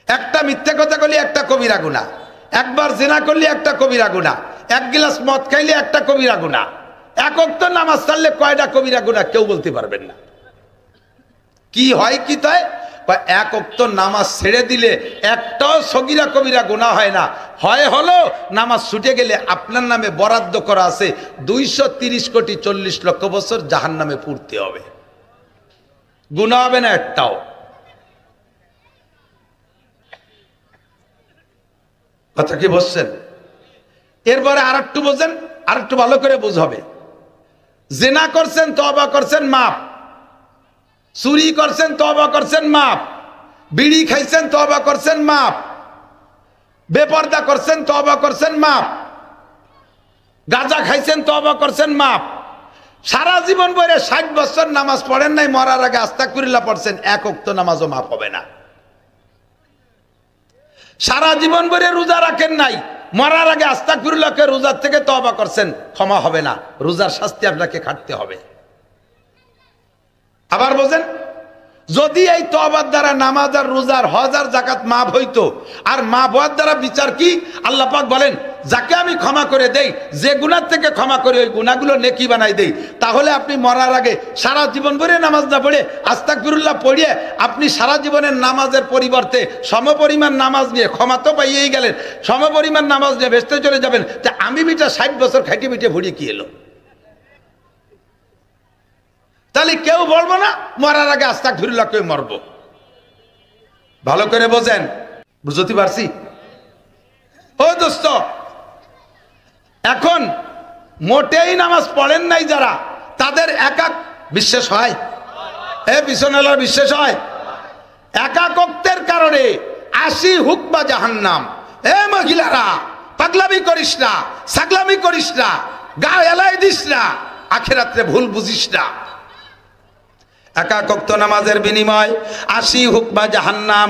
1টা মিথ্যা কথা বললে 1টা কবিরা গুনাহ। একবার জিনা করলে 1টা কবিরা গুনাহ। 1 গ্লাস মদ খাইলে 1টা কবিরা গুনাহ। এক ওয়াক্ত নামাজ ছাড়লে কয়টা কবিরা গুনাহ কেউ বলতে পারবেন না। কি হয় কি তাই? এক ওয়াক্ত নামাজ ছেড়ে দিলে একটাও সগীরা কবিরা গুনাহ হয় না। হয় হলো নামাজ ছুটে গেলে আপনার নামে বরাদ্দ করা আছে 230 কোটি 40 লক্ষ বছর জাহান্নামে পুড়তে হবে, গুনাহ হবে না একটাও। কথা কি বুঝছেন? এরপরে আর একটু বোঝেন, আর একটু ভালো করে বুঝবে। জিনা করছেন, তওবা করছেন, মাপ। চুরি করছেন, তওবা করছেন, মাপ। বিড়ি খাইছেন, তওবা করছেন, মাপ। বেপরদা করছেন, তওবা করছেন, মাপ। গাঁজা খাইছেন, তওবা করছেন, মাপ। সারা জীবন বইরে 60 বছর নামাজ পড়েন নাই, মরার আগে আস্তাগফিরুল্লাহ পড়ছেন, এক ওয়াক্ত নামাজও মাপ হবে না। সারা জীবন বইরে রোজা রাখেন নাই, মরার আগে আস্তাগফিরুল্লাহকে রোজার থেকে তওবা করছেন, ক্ষমা হবে না, রোজার শাস্তি আপনাকে খাটতে হবে। আবার বোঝেন, যদি এই তওবার দ্বারা নামাজ আর রোজার হজ আর যাকাত মাফ হইতো, আর মাফ হওয়ার দ্বারা বিচার কি? আল্লাহ পাক বলেন যাকে আমি ক্ষমা করে দেই, যে গুনাহ থেকে ক্ষমা করে ওই গুনাহগুলো নেকি বানাই দেই। তাহলে আপনি মরার আগে সারা জীবন ভরে নামাজ না পড়ে আস্তাগফিরুল্লাহ পড়িয়ে আপনি সারা জীবনের নামাজের পরিবর্তে সমপরিমাণ নামাজ নিয়ে ক্ষমা তো পাইয়েই গেলেন, সমপরিমাণ নামাজ নিয়ে ভেস্তে চলে যাবেন। তা আমি বিটা 60 বছর খাইটে পিটে ভুড়ি কি এলো? তাহলে কেউ বলবো না মরার আগে আস্তাগফিরুল্লাহ করে মরবো। ভালো করে বোঝেন, বুঝতে পারছি? ও দোস্ত, এখন মোটেই নামাজ পড়েন নাই যারা, তাদের একাক বিশ্বাস হয়? বিশ্বনাথ বিশ্বাস হয়? একাকত্বের কারণে 80 হুকবা জাহান্নাম। মহিলারা পাগলামি করিস না, ছাগলামি করিস না, গা এলাই দিস না, আখিরাতে ভুল বুঝিস না। একাকত্ব নামাজের বিনিময় 80 হুকবা জাহান্নাম।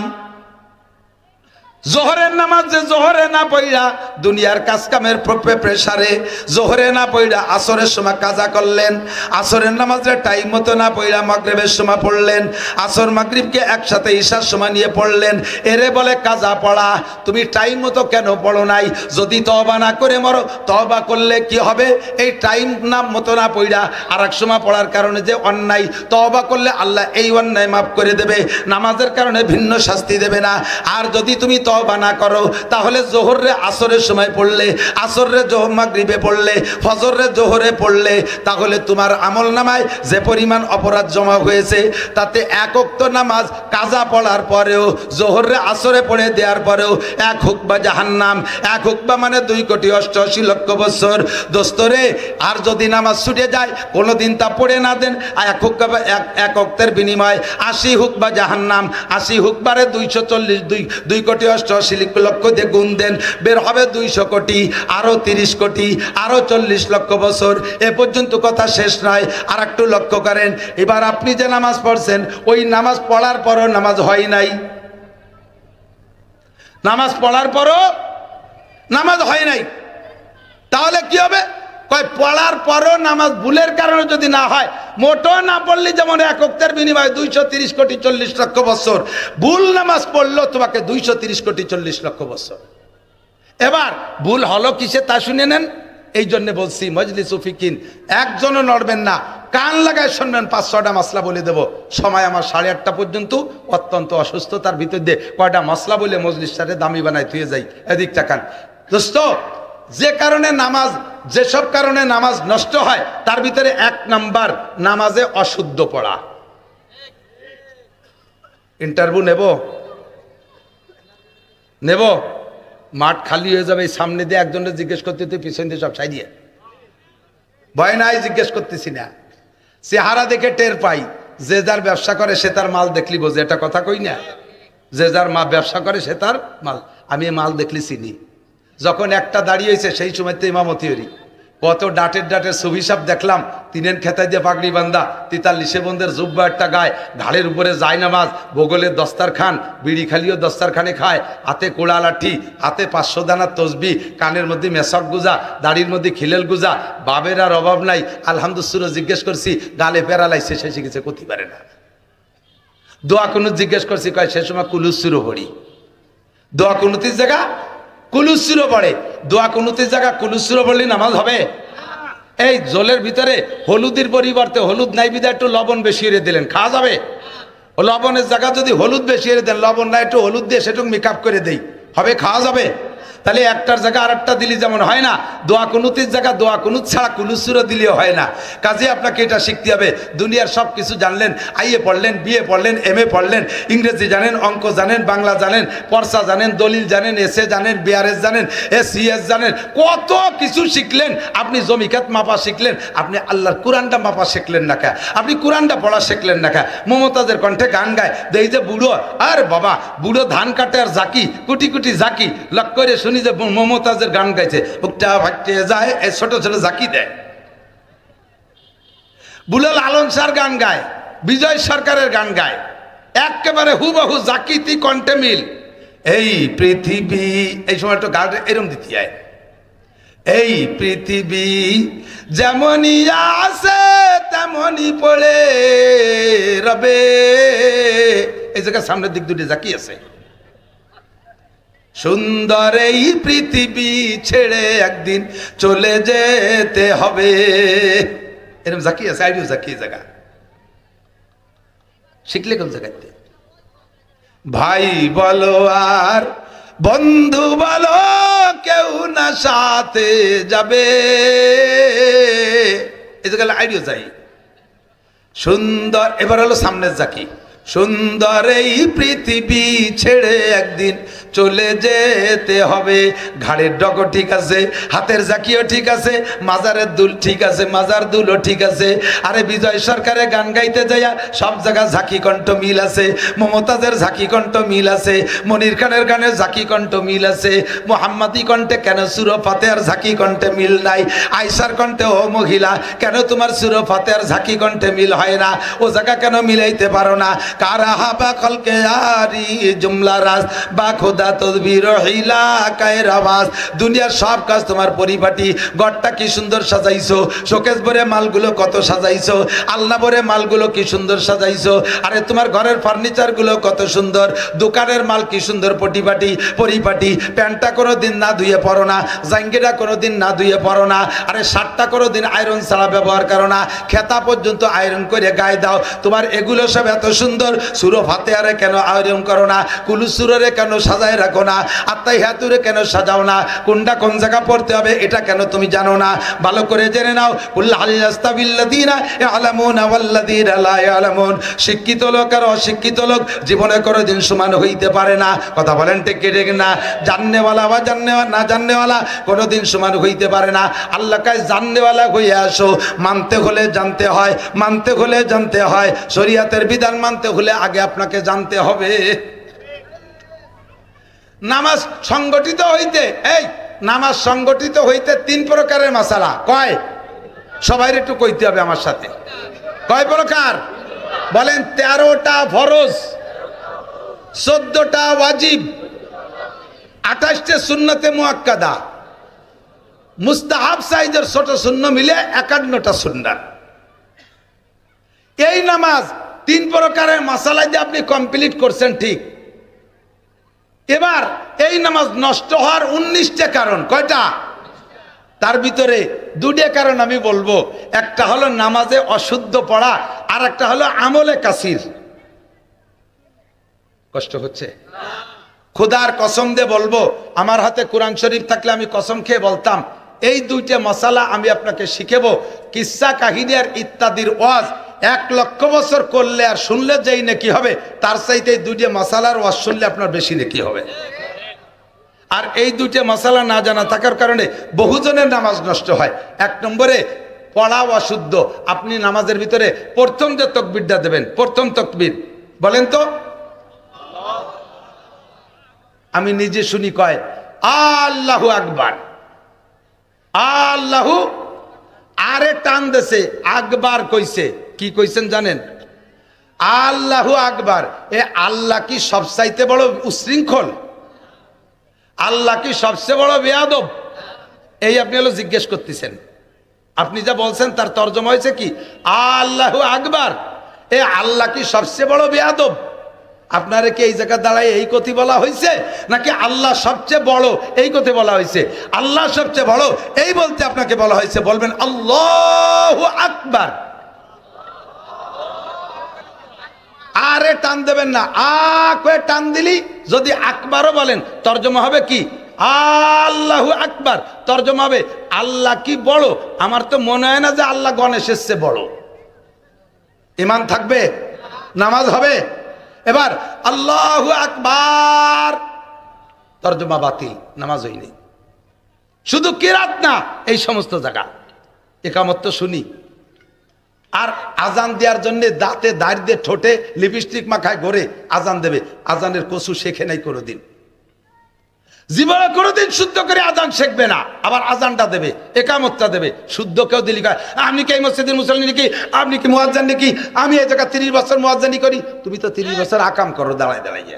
জোহরের নামাজ যে জোহরে না পড়া দুনিয়ার কাজ কামের প্রেসারে জোহরে না পড়া আসরের সময় কাজা করলেন, আসরের নামাজের টাইম মতো না পড়া মাগরিবের সময় পড়লেন, আসর মাগরিবকে একসাথে ঈশার সময় নিয়ে পড়লেন, এরে বলে কাজা পড়া। তুমি টাইম মতো কেন পড়ো নাই? যদি তওবা না করে মরো, তওবা করলে কি হবে? এই টাইম নাম মতো না পড়া আর এক সময় পড়ার কারণে যে অন্যায়, তওবা করলে আল্লাহ এই অন্যায় মাফ করে দেবে, নামাজের কারণে ভিন্ন শাস্তি দেবে না। আর যদি তুমি তওবা না করো, তাহলে জোহরে আসরের সময় পড়লে, আসরে মাগরিবে পড়লে, ফজরে জোহরে পড়লে, তাহলে তোমার আমলনামায় যে পরিমাণ অপরাধ জমা হয়েছে তাতে এক ওয়াক্ত নামাজ কাজা পড়ার পরেও, জোহরে আসরে পড়ে দেওয়ার পরেও 1 হুকবা জাহান্নাম। 1 হুকবা মানে 2,88,00,000 বছর। দোস্তরে, আর যদি নামাজ ছুটে যায়, কোনোদিন তা পড়ে না দেন, 1 হুকবা 1 ওয়াক্তের বিনিময় 80 হুকবা জাহান্নাম। 80 হুকবারে 240, 2,88,00,000 দিয়ে গুণ দেন, বের হবে 200 কোটি, আরো 30 কোটি, আরো 40 লক্ষ বছর। এ পর্যন্ত কথা শেষ নয়, আর একটু লক্ষ্য করেন। এবার আপনি যে নামাজ পড়ছেন, ওই নামাজ পড়ার পরও নামাজ হয় নাই, নামাজ পড়ার পরও নামাজ হয় নাই, তাহলে কি হবে? কয় পড়ার পরও নামাজ ভুলের কারণে যদি না হয়, মোটো না পড়লে যেমন 1 ওয়াক্তের বিনিময়ে 230 কোটি 40 লক্ষ বছর, ভুল নামাজ পড়লো তোমাকে 230 কোটি 40 লক্ষ বছর। এবার ভুল হলো কিসে তা শুনে নেন। এই জন্য বলছি মজলিস ফিকিন একজনও নড়বেন না, কান লাগায় শুনবেন। 5-6টা মাসলা বলে দেব। সময় আমার 8:30 পর্যন্ত, অত্যন্ত অসুস্থতার ভিতর দিয়ে কয়টা মাসলা বলে মজলিসটারে দামি বানায় থুয়ে যাই। এদিক তাকান দোস্ত, যে কারণে নামাজ, যেসব কারণে নামাজ নষ্ট হয় তার ভিতরে 1 নাম্বার নামাজে অশুদ্ধ পড়া। ইন্টারভিউ নেব, মাঠ খালি হয়ে যাবে, সামনে দিয়ে একজনের জিজ্ঞেস করতে, তুই পিছন দিয়ে সব সাই দিয়ে ভয় নাই, জিজ্ঞেস করতেছি না। চেহারা দেখে টের পাই, যে যার ব্যবসা করে সে তার মাল দেখলি বোঝে, এটা কথা কই না? যে যার ব্যবসা করে সে তার মাল। আমি মাল দেখলি চিনি। যখন একটা দাঁড়িয়েছে সেই সময় তো ইমামতি হরি, কত ডাটের ছবি সব দেখলাম। 3 খেতায় দিয়ে পাগড়ি বান্ধা, 43 বন্ধের জুব্বা একটা গায়ে, ঘাড়ের উপরে যায় নামাজ, বগলের দস্তারখান, বিড়ি খালিও দস্তারখানে খায়, হাতে কোড়া লাঠি, হাতে 500 দানার তসবি, কানের মধ্যে মেসক গুজা, দাড়ির মধ্যে খিলেল গুজা, বাবের আর অভাব নাই। আলহামদুলিল্লাহ জিজ্ঞেস করছি, গালে প্যারালাইছে, সে শিখেছে করতে পারে না। দোয়া কুনুত জিজ্ঞেস করছি, কয় সে সময় কুলুসুরও পড়ি। দোয়া কুনুতির জায়গা কুলুসুরও পড়ে, দোয়া কুনুতির জায়গা কুলুসুরও পড়লে নামাজ হবে? এই জলের ভিতরে হলুদের পরিবর্তে হলুদ নাই বিদা একটু লবণ বেশি এনে দিলেন, খাওয়া যাবে? ও লবণের জায়গা যদি হলুদ বেশি এনে দেন, লবণ না একটু হলুদ দিয়ে সেটুকু মেকআপ করে দেই, হবে? খাওয়া যাবে? তাহলে একটার জায়গা আর একটা দিলে যেমন হয় না, দোয়া কুনুতির জায়গা দোয়া কুনুত ছাড়া কুলুসুরও দিলেও হয় না। কাজে আপনাকে এটা শিখতে হবে। দুনিয়ার সব কিছু জানলেন, আইএ পড়লেন, বিএ পড়লেন, এমএ পড়লেন, ইংরেজি জানেন, অঙ্ক জানেন, বাংলা জানেন, পর্সা জানেন, দলিল জানেন, এসএ জানেন, বিআরএস জানেন, এসিএস জানেন, কত কিছু শিখলেন। আপনি জমিকাত মাপা শিখলেন, আপনি আল্লাহর কোরআনটা মাপা শিখলেন না কে? আপনি কোরআনটা পড়া শিখলেন না কে? মমতাজের কণ্ঠে গান গায়, এই যে বুড়ো, আর বাবা বুড়ো ধান কাটে আর জাকি, কুটি কুটি জাকি, লক্ষ্য করে শুনি যে মমতাজের গান গাইছে, বুকটা ফাটে যায়, এই ছোট ছোট জাকি দেয়। বুলাল আলম স্যার গান গায়, বিজয় সরকারের গান গায়, একেবারে হুবহু জাকিতি কণ্ঠে মিল। এই পৃথিবী, এই সময় একটু গান এরম দিতে হয়, এই পৃথিবী যেমনই আছে তেমনি পড়ে রবে। এই জায়গায় সামনের দিক দুটি জাকি আছে। সুন্দর এই পৃথিবী ছেড়ে একদিন চলে যেতে হবে, এরকম জাকি আছে। আইডিও জাকি জায়গা শিখলে কোন জায়গাতে? ভাই বলো আর বন্ধু বলো কেউ না সাথে যাবে, এই জায়গায় আইডিও চাই। সুন্দর, এবার হলো সামনের জাকি। সুন্দর এই পৃথিবী ছেড়ে একদিন চলে যেতে হবে। ঘাড়ের ডগো ঠিক আছে, হাতের জাকিও ঠিক আছে, মাজারের দুল ঠিক আছে, মাজার দুলও ঠিক আছে। আরে বিজয় সরকারের গান গাইতে যাইয়া সব জায়গায় ঝাঁকি কণ্ঠ মিল আছে। মমতাজের ঝাঁকি কণ্ঠ মিল আছে, মনির খানের গানের ঝাঁকি কণ্ঠ মিল আছে। মোহাম্মদী কণ্ঠে কেন সুর ফাতেহার ঝাঁকি কণ্ঠে মিল নাই? আয়সার কণ্ঠে ও মহিলা কেন তোমার সুর ফাতেহার ঝাঁকি কণ্ঠে মিল হয় না? ও জায়গা কেন মিলাইতে পারো না? কারাহা বা কলকে আরি জুমলা রাজ বা খোদা তদবির হিলা কায়ের আওয়াজ। দুনিয়ার সব কাজ তোমার পরিপাটি। ঘরটা কি সুন্দর সাজাইছো, শোকেস ভরে মালগুলো কত সাজাইছো, আলনা ভরে মালগুলো কি সুন্দর সাজাইছো। আরে তোমার ঘরের ফার্নিচার গুলো কত সুন্দর, দোকানের মাল কি সুন্দর পরিপাটি পরিপাটি। প্যান্টটা কোনো দিন না ধুয়ে পরো না, জাঙ্গিটা কোনো দিন না ধুয়ে পরো না। আরে শার্টটা কোনো দিন আয়রন ছাড়া ব্যবহার করো না, খেতা পর্যন্ত আয়রন করে গায়ে দাও। তোমার এগুলো সব এত সুন্দর, সুরো ফাতেহারে কেন আয়রন করো না? কুলু সুরে কেন সাজায় রাখো না? আত্তাহিয়াতুরে কেন সাজাও না? কোনটা কোন জায়গা পড়তে হবে এটা কেন তুমি জানো না? ভালো করে জেনে নাও। কুল হাল ইয়াস্তাবিল্লাযীনা ইয়ালামুনা ওয়াল্লাযীনা লা ইয়ালামুন। শিক্ষিত লোক আর অশিক্ষিত লোক জীবনে কোনোদিন সমান হইতে পারে না। কথা বলেন ঠিক কি ঠিক না? জাননেওয়ালা বা না জাননেওয়ালা কোনোদিন সমান হইতে পারে না। আল্লাহ কাছে জাননেওয়ালা হয়ে আসো। মানতে হলে জানতে হয়, মানতে হলে জানতে হয়। শরীয়তের বিধান মানতে হলে আগে আপনাকে জানতে হবে। নামাজ সংগঠিত হইতে, এই নামাজ সংগঠিত হইতে 3 প্রকারের মাসালা। কয়? সবাই একটু কইতে হবে আমার সাথে। কয় প্রকার বলেন? 13টা ফরজ, 14টা ওয়াজিব, 28টে সুন্নতে মুআক্কাদা, মুস্তাহাব সাইজের ছোট শূন্য মিলে 51টা সুন্নাত। এই নামাজ 3 প্রকারের মাসালা দিয়ে আপনি কমপ্লিট করছেন, ঠিক। এবার এই নামাজ নষ্ট হওয়ার 19টা কারণ। কয়টা? তার ভিতরে 2টা কারণ আমি বলবো। একটা হলো নামাজে অশুদ্ধ পড়া, আর একটা হলো আমলে কাসির। কষ্ট হচ্ছে? খোদার কসম দিয়ে বলবো, আমার হাতে কোরআন শরীফ থাকলে আমি কসম খেয়ে বলতাম এই 2টা মশালা আমি আপনাকে শিখাবো। কিসসা কাহিনী আর ইত্যাদির ওয়াজ 1 লক্ষ বছর করলে আর শুনলে যেই নেকি হবে, তার চাইতে এই 2টা মশালার ওয়াজ শুনলে আপনার বেশি নেকি হবে। আর এই 2টা মশালা না জানা থাকার কারণে বহুজনের নামাজ নষ্ট হয়। 1 নম্বরে পড়া অশুদ্ধ। আপনি নামাজের ভিতরে প্রথম যে তাকবীরটা দেবেন, প্রথম তাকবীর বলেন তো। আমি নিজে শুনি কয় আল্লাহু আকবার, আল্লাহু, আরে টান দেছে আকবার কইছে। কি কইছেন জানেন? আল্লাহু আকবার। এ আল্লাহ কি সবচাইতে বড় উশৃঙ্খল? আল্লাহ কি সবচেয়ে বড় বেয়াদব? এই আপনি হলো জিজ্ঞেস করতেছেন। আপনি যা বলছেন তার তর্জমা হয়েছে কি? আল্লাহু আকবার। এ আল্লাহ কি সবচেয়ে বড় বেয়াদব? আপনারে কি এই জায়গা দাঁড়ায় এই কথা বলা হয়েছে, নাকি আল্লাহ সবচেয়ে বড় এই কথা বলা হয়েছে? আল্লাহ সবচেয়ে বড় এই বলতে আপনাকে বলা হয়েছে। বলবেন আল্লাহু আকবার, আরে টান দেবেন না। কয়ে টান দিলি যদি আকবারও বলেন তর্জমা হবে কি? আল্লাহু আকবার। তর্জমা হবে আল্লাহ কি বড়? আমার তো মনে হয় না যে আল্লাহ গণেশের চেয়ে বড়। ঈমান থাকবে? নামাজ হবে? এবার আল্লাহু আকবার তর্জমা বাতিল, নামাজ হয়নি। শুধু কিরাত না, এই সমস্ত জায়গা ইকামত তো শুনি। আর আজান দেওয়ার জন্য দাঁতে দাঁড় দিয়ে ঠোঁটে লিপস্টিক মাখায় ঘরে আজান দেবে। আজানের কসু শেখে নাই কোনোদিন, জীবনে কোনোদিন শুদ্ধ করে আজান শিখবে না। আবার আজানটা দেবে, একামতটা দেবে, শুদ্ধ কেউ দিলি কয় আপনি কি এই মসজিদের মুসল্লি নাকি, আপনি কি মুয়াজ্জিন নাকি, আমি এই জায়গা 30 বছর মুয়াজ্জিনি করি। তুমি তো 30 বছর আকাম করো দাঁড়ায় দাঁড়াইয়া।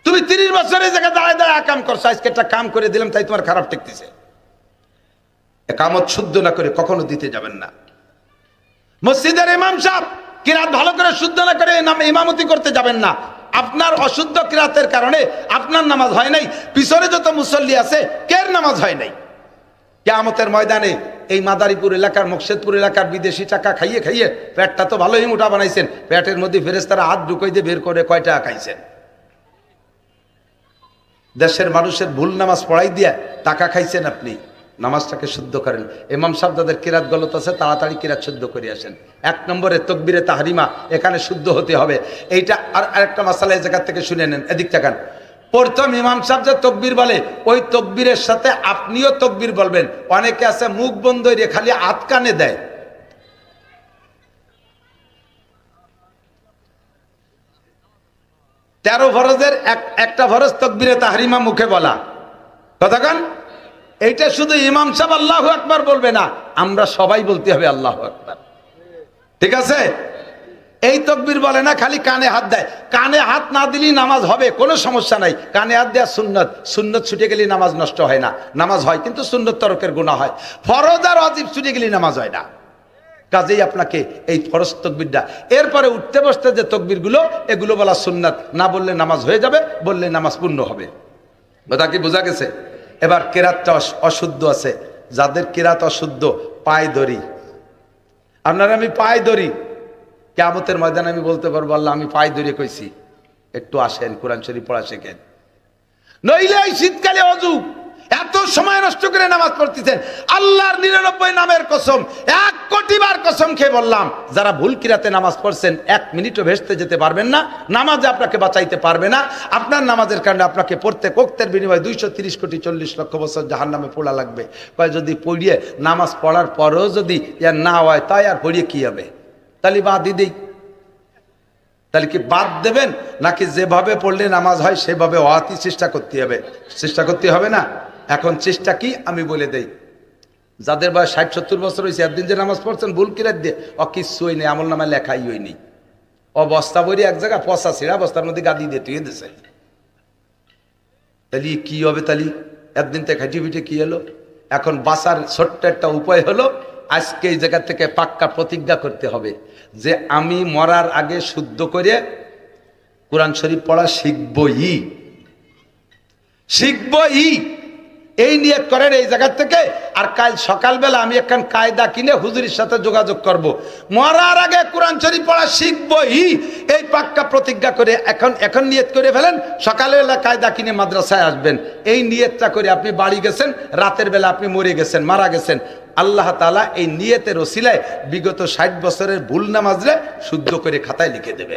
তুমি 30 বছর এই জায়গায় দাঁড়ায় দাঁড়ায় আকাম করছো, আজকে একটা কাম করে দিলাম তাই তোমার খারাপ ঠেকতেছে। একামত শুদ্ধ না করে কখনো দিতে যাবেন না। মসজিদের ইমাম সাহেব কিরাত ভালো করে শুদ্ধ না করে ইমামতি করতে যাবেন না। আপনার অশুদ্ধ কিরাতের কারণে আপনার নামাজ হয় নাই, পিছনে যত মুসল্লি আছে কের নামাজ হয় নাই। কিয়ামতের ময়দানে এই মাদারীপুর এলাকার, মকসেদপুর এলাকার বিদেশি টাকা খাইয়ে খাইয়ে পেটটা তো ভালোই মোটা বানাইছেন, পেটের মধ্যে ফেরেশতারা হাত ঢুকাই দিয়ে বের করে কয় টাকা খাইছেন। দেশের মানুষের ভুল নামাজ পড়াই দিয়ে টাকা খাইছেন আপনি। নামাজটাকে শুদ্ধ করেন। ইমাম সাহেব যাদের কিরাত গলত আছে তাড়াতাড়ি কিরাত শুদ্ধ করে আসেন। 1 নম্বরে তকবীরে তাহরিমা, এখানে শুদ্ধ হতে হবে। এইটা আর আরেকটা মাসালা এই জায়গা থেকে শুনে নেন, এদিক তাকান। প্রথম ইমাম সাহেব যে তকবীর বলে ওই তকবীরের সাথে আপনিও তকবীর বলবেন। অনেকে আছে মুখ বন্ধ রে খালি হাত কানে দেয়। তেরো ফরজের একটা ফরজ তকবীরে তাহরিমা মুখে বলা, কতক্ষণ? এইটা শুধু ইমাম সাহেব আল্লাহু আকবার বলবে না, আমরা সবাই বলতে হবে আল্লাহু আকবার। ঠিক আছে? এই তকবীর বলে না, খালি কানে হাত দেয়। কানে হাত না দিলেই নামাজ হবে, কোনো সমস্যা নাই। কানে হাত দেওয়া সুন্নত, সুন্নত ছুটে গেলে নামাজ নষ্ট হয় না। নামাজ হয় কিন্তু সুন্নত তরকের গুনাহ হয়। ফরজ আর ওয়াজিব ছুটে গেলে নামাজ হয় না। কাজেই আপনাকে এই ফরজ তকবীরটা, এরপরে উঠতে বসতে যে তকবীরগুলো এগুলো বলা সুন্নাত। না বললে নামাজ হয়ে যাবে, বললে নামাজ পূর্ণ হবে। কথা কি বোঝা গেছে? এবার কেরাতটা অশুদ্ধ আছে, যাদের কেরাত অশুদ্ধ পায়ে ধরি। আপনারা আমি পায়ে ধরি, কিয়ামতের ময়দানে আমি বলতে পারবো আল্লাহ আমি পায়ে ধরে কইছি, একটু আসেন কোরআন শরীফ পড়া শেখেন। নইলে এই শীতকালে অজু এত সময় নষ্ট করে নামাজ পড়তেছেন। আল্লাহর 99 নামের কসম, 1 কোটি বার কসম খেয়ে বললাম, যারা ভুল কিরাতে নামাজ পড়ছেন 1 মিনিটও ভেস্তে যেতে পারবেন না। নামাজে আপনাকে বাঁচাইতে পারবে না। আপনার নামাজের কারণে আপনাকে প্রত্যেক ওয়াক্তের বিনিময়ে 230 কোটি 40 লক্ষ বছর জাহান্নামে পোড়া লাগবে। কয় যদি পড়িয়ে নামাজ পড়ার পরেও যদি না হয় তাই আর পড়িয়ে কি হবে? তাহলে বাদ দিই। তাহলে কি বাদ দেবেন, নাকি যেভাবে পড়লে নামাজ হয় সেভাবে ওয়াতি চেষ্টা করতে হবে? চেষ্টা করতে হবে না? এখন চেষ্টা কি আমি বলে দেই। যাদের বয়স 60-70 বছর হয়েছে, একদিন যে নামাজ পড়ছেন ভুল কিরাত দিয়ে, কিচ্ছুই নেই, আমল নামায় লেখাই হয়নি। বস্তা বইরে এক জায়গায় পচা ছিঁড়া বস্তার মধ্যে গাদি দিয়ে টুয়ে দিছে। তাহলে কি হবে? তাহলে একদিন থেকে খাটি পিঠে কি হলো? এখন বাঁচার ছোট্ট একটা উপায় হলো, আজকে এই জায়গা থেকে পাক্কা প্রতিজ্ঞা করতে হবে যে আমি মরার আগে শুদ্ধ করে কোরআন শরীফ পড়া শিখবই। এই নিয়ত করেন এই জায়গা থেকে। আর কাল সকালবেলা আমি একখান কায়দা কিনে হুজুরের সাথে যোগাযোগ করব, মরার আগে কোরআন শরীফ পড়া শিখবই। এই পাক্কা প্রতিজ্ঞা করে এখন নিয়ত করে ফেলেন। সকালবেলা কায়দা কিনে মাদ্রাসায় আসবেন। এই নিয়তটা করে আপনি বাড়ি গেছেন, রাতের বেলা আপনি মরে গেছেন, মারা গেছেন, আল্লাহ তাআলা এই নিয়তের ওসিলায় বিগত 60 বছরের ভুল নামাজরে শুদ্ধ করে খাতায় লিখে দেবে।